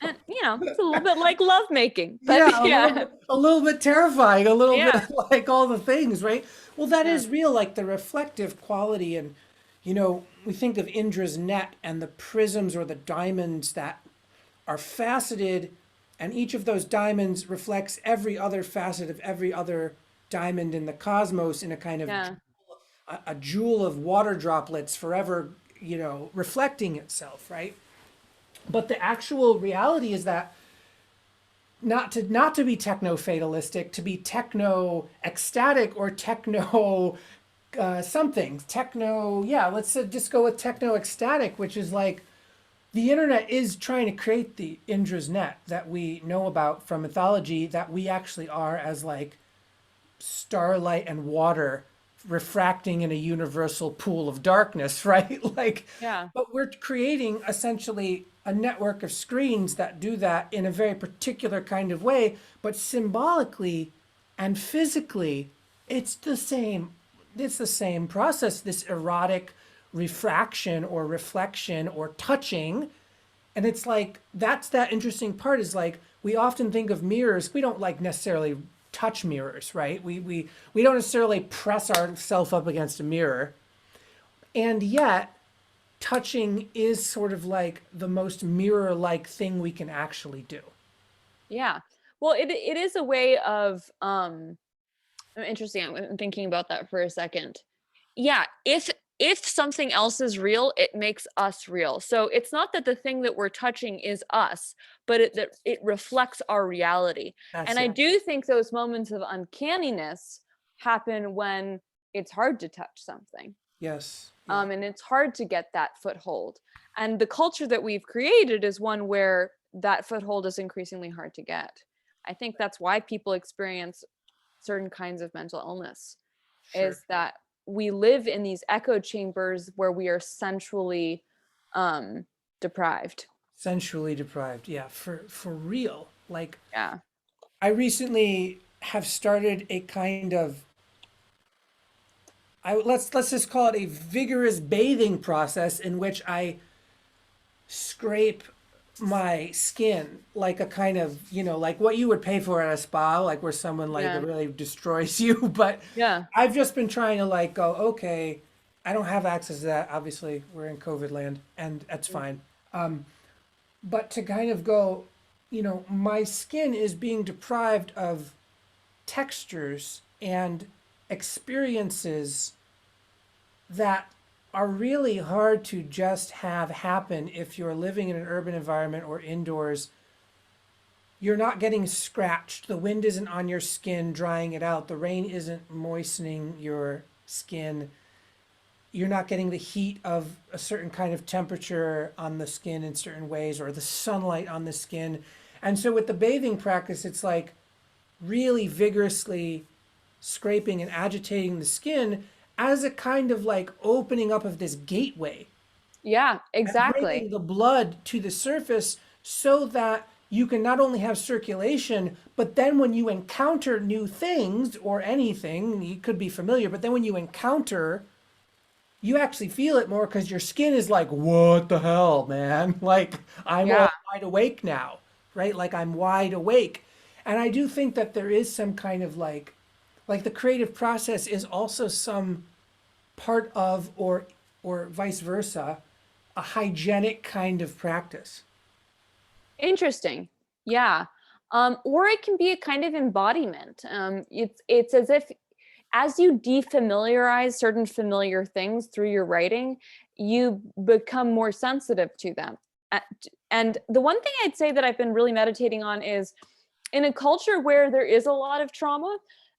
And it's a little bit like lovemaking, but Yeah, yeah. a little bit terrifying, a little bit Yeah. like all the things, right? Well, that Yeah. is real, like the reflective quality, and we think of Indra's net and the prisms or the diamonds that are faceted, and each of those diamonds reflects every other facet of every other diamond in the cosmos in a kind of Yeah. a jewel of water droplets forever, reflecting itself, right? But the actual reality is that not to be techno fatalistic, to be techno ecstatic or techno something techno. Yeah, let's just go with techno ecstatic, which is like the internet is trying to create the Indra's net that we know about from mythology, that we actually are as like starlight and water refracting in a universal pool of darkness, right? Like, Yeah. but we're creating essentially a network of screens that do that in a very particular kind of way, but symbolically and physically, it's the same. It's the same process, this erotic refraction or reflection or touching. And it's like that's that interesting part is like we often think of mirrors. We don't like necessarily touch mirrors, right? We don't necessarily press ourselves up against a mirror. And yet touching is sort of like the most mirror-like thing we can actually do. Yeah. Well, it is a way of Interesting. I'm thinking about that for a second. Yeah, if something else is real, it makes us real. So it's not that the thing that we're touching is us, but that it reflects our reality. That's And I it. do think those moments of uncanniness happen when it's hard to touch something. Yes. Yeah. And it's hard to get that foothold. And the culture that we've created is one where that foothold is increasingly hard to get. I think that's why people experience certain kinds of mental illness, Sure. is that we live in these echo chambers where we are sensually deprived. Sensually deprived. Yeah, for real. Like Yeah. I recently have started a kind of let's just call it a vigorous bathing process in which I scrape my skin like a kind of, like what you would pay for at a spa, like where someone like Yeah. really destroys you. But Yeah. I've just been trying to like go, okay, I don't have access to that. Obviously, we're in COVID land, and that's fine. But to kind of go, my skin is being deprived of textures and experiences that are really hard to just have happen if you're living in an urban environment or indoors. You're not getting scratched. The wind isn't on your skin drying it out. The rain isn't moistening your skin. You're not getting the heat of a certain kind of temperature on the skin in certain ways, or the sunlight on the skin. And so with the bathing practice, it's like really vigorously scraping and agitating the skin as a kind of like opening up of this gateway Yeah, and exactly. bringing the blood to the surface so that you can not only have circulation, but then when you encounter new things or anything, you could be familiar, but then when you encounter, you actually feel it more because your skin is like, what the hell, man? Like, I'm Yeah. all wide awake now, right? Like, I'm wide awake. And I do think that there is some kind of like the creative process is also some part of, or vice versa, a hygienic kind of practice. Interesting. Yeah. Or it can be a kind of embodiment. It's as if as you defamiliarize certain familiar things through your writing, you become more sensitive to them. And the one thing I'd say that I've been really meditating on is, in a culture where there is a lot of trauma,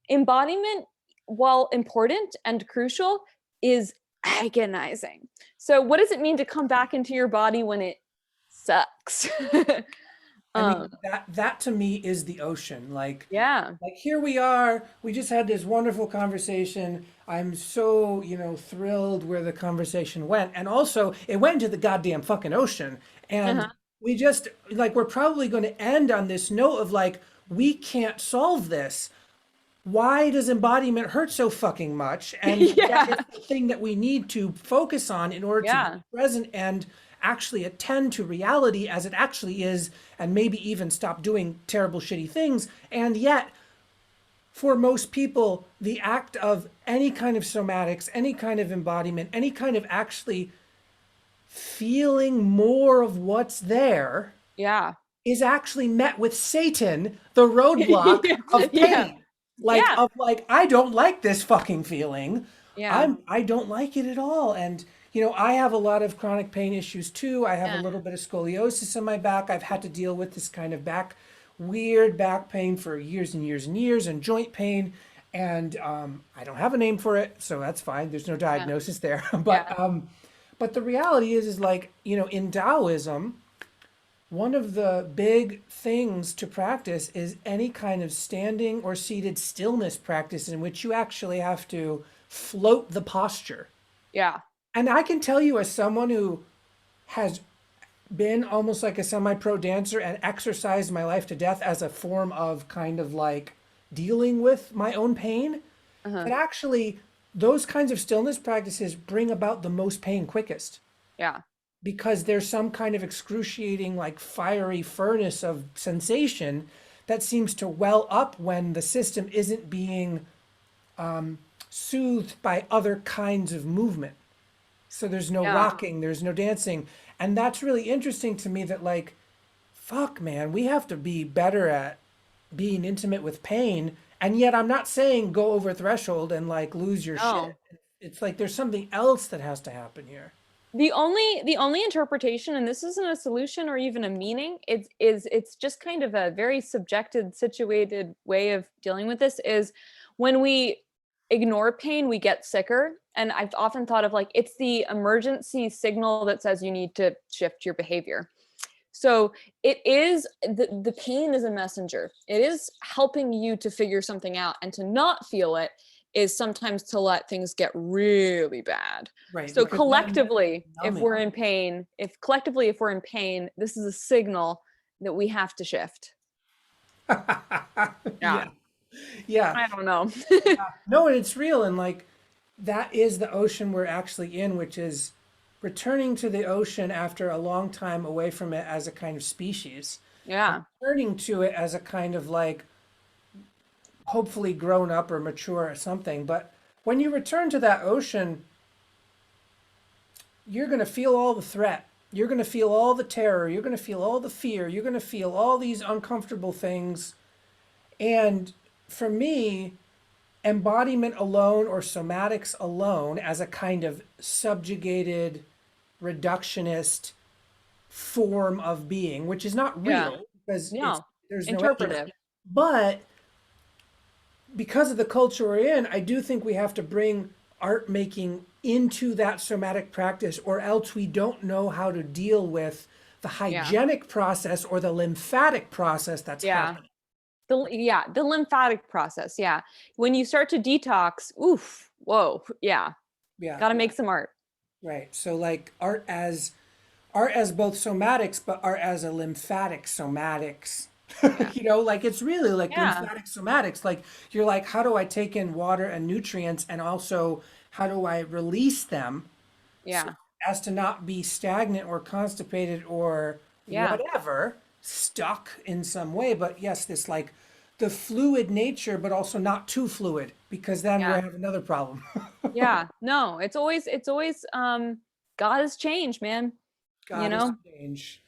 embodiment, while important and crucial, is agonizing. So, what does it mean to come back into your body when it sucks? I um, mean, that to me is the ocean. yeah, Like here we are. We just had this wonderful conversation. I'm so, thrilled where the conversation went. And also, it went into the goddamn fucking ocean. And uh-huh. we just like we're probably going to end on this note of like we can't solve this. Why does embodiment hurt so fucking much? And yet Yeah, it's the thing that we need to focus on in order to be yeah, present and actually attend to reality as it actually is, and maybe even stop doing terrible, shitty things. And yet, for most people, the act of any kind of somatics, any kind of embodiment, any kind of actually feeling more of what's there yeah. is actually met with Satan, the roadblock of Yeah, pain. Like yeah, of like, I don't like this fucking feeling. yeah, I don't like it at all. And I have a lot of chronic pain issues too. I have a yeah, little bit of scoliosis in my back. I've had to deal with this kind of weird back pain for years and years and years, and joint pain. And I don't have a name for it, so that's fine. There's no yeah, diagnosis there. yeah, But the reality is like, in Taoism, one of the big things to practice is any kind of standing or seated stillness practice in which you actually have to float the posture. yeah, And I can tell you, as someone who has been almost like a semi pro dancer and exercised my life to death as a form of kind of like dealing with my own pain, uh-huh. that actually those kinds of stillness practices bring about the most pain quickest, Yeah, because there's some kind of excruciating, like fiery furnace of sensation that seems to well up when the system isn't being soothed by other kinds of movement. So there's no yeah, rocking, there's no dancing. And that's really interesting to me that, like, fuck, man, we have to be better at being intimate with pain And yet I'm not saying go over threshold and like lose your shit. No. It's like there's something else that has to happen here. The only interpretation, and this isn't a solution or even a meaning, it's just kind of a very subjected, situated way of dealing with this, is when we ignore pain, we get sicker. And I've often thought of like it's the emergency signal that says you need to shift your behavior. So it is the pain is a messenger. It is helping you to figure something out, and to not feel it is sometimes to let things get really bad. Right. So Because then collectively, if numbing. we're in pain, if we're in pain, this is a signal that we have to shift. Yeah. Yeah. Yeah. I don't know. No, and it's real. And like that is the ocean we're actually in, which is returning to the ocean after a long time away from it as a kind of species, Yeah. returning to it as a kind of like hopefully grown up or mature or something. But when you return to that ocean, you're going to feel all the threat. You're going to feel all the terror. You're going to feel all the fear. You're going to feel all these uncomfortable things. And for me, embodiment alone or somatics alone as a kind of subjugated, reductionist form of being, which is not Yeah. real because it's No. there's no evidence. Interpretive. But because of the culture we're in, I do think we have to bring art making into that somatic practice, or else we don't know how to deal with the Yeah. hygienic process or the lymphatic process that's Yeah. happening. The lymphatic process. Yeah. When you start to detox, oof, whoa, yeah. Yeah, Got to make some art. right. So like art as both somatics, but art as a lymphatic somatics. Yeah. Like it's really like Yeah. lymphatic somatics. Like you're like, how do I take in water and nutrients, and also how do I release them so Yeah. as to not be stagnant or constipated or Yeah. whatever, stuck in some way. But yes, this like the fluid nature, but also not too fluid, because then we Yeah. have another problem. Yeah. No, it's always God has changed, man. You God is know? change.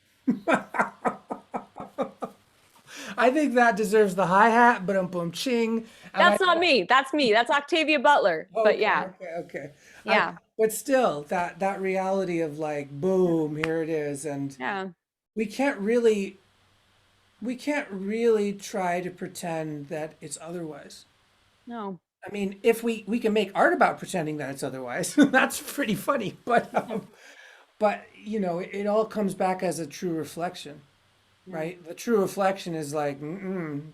I think that deserves the hi hat, but boom ching. And I That's not me. That's me. That's Octavia Butler. But okay, yeah. okay. Yeah. But still, that reality of like boom, here it is, and Yeah. we can't really we can't really try to pretend that it's otherwise. No. I mean, if we can make art about pretending that it's otherwise, that's pretty funny. But it all comes back as a true reflection. Yeah. Right? The true reflection is like,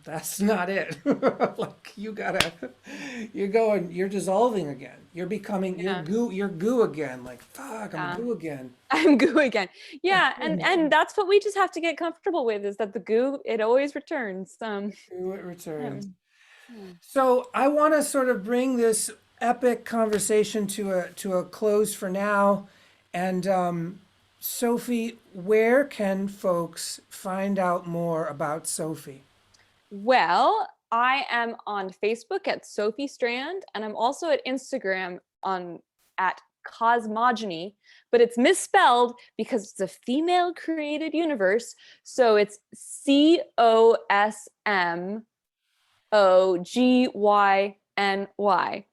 that's not it. Like you're dissolving again. You're becoming, Yeah. you're goo again. Like, fuck, I'm Yeah. goo again. I'm goo again. Yeah, and that's what we just have to get comfortable with, is that the goo, it always returns. Goo it Yeah. returns. Yeah. So I want to sort of bring this epic conversation to a close for now. And Sophie, where can folks find out more about Sophie? Well, I am on Facebook at Sophie Strand, and I'm also at Instagram at Cosmogony, but it's misspelled because it's a female created universe. So it's COSMOGYNY.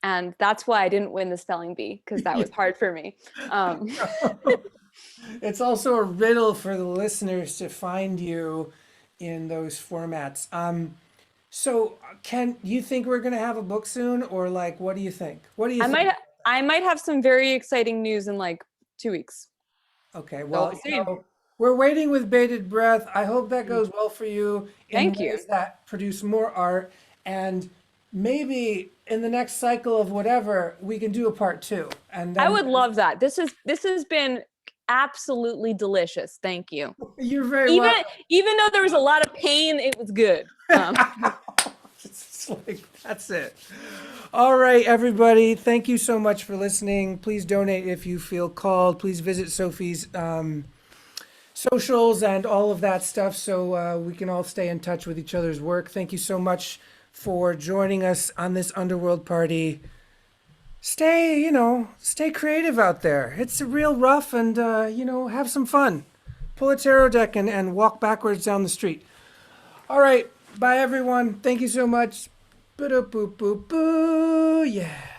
And that's why I didn't win the spelling bee, because that was hard for me. Um, It's also a riddle for the listeners to find you in those formats. So can you think we're gonna have a book soon, or like, what do you think? What do you I think? might have some very exciting news in like 2 weeks. Okay, So well, we'll see. we're waiting with bated breath. I hope that goes well for you in Thank you. ways that produce more art, and maybe in the next cycle of whatever, we can do a part two. And I then would love that. This has been absolutely delicious. Thank you. you're very Even welcome. even though there was a lot of pain, it was good. It's like, that's it. All right, everybody. Thank you so much for listening. Please donate if you feel called. Please visit Sophie's socials and all of that stuff so we can all stay in touch with each other's work. Thank you so much for joining us on this underworld party. Stay creative out there. It's real rough, and, have some fun. Pull a tarot deck and walk backwards down the street. All right. Bye, everyone. Thank you so much. Ba-da-boo-boo-boo, yeah.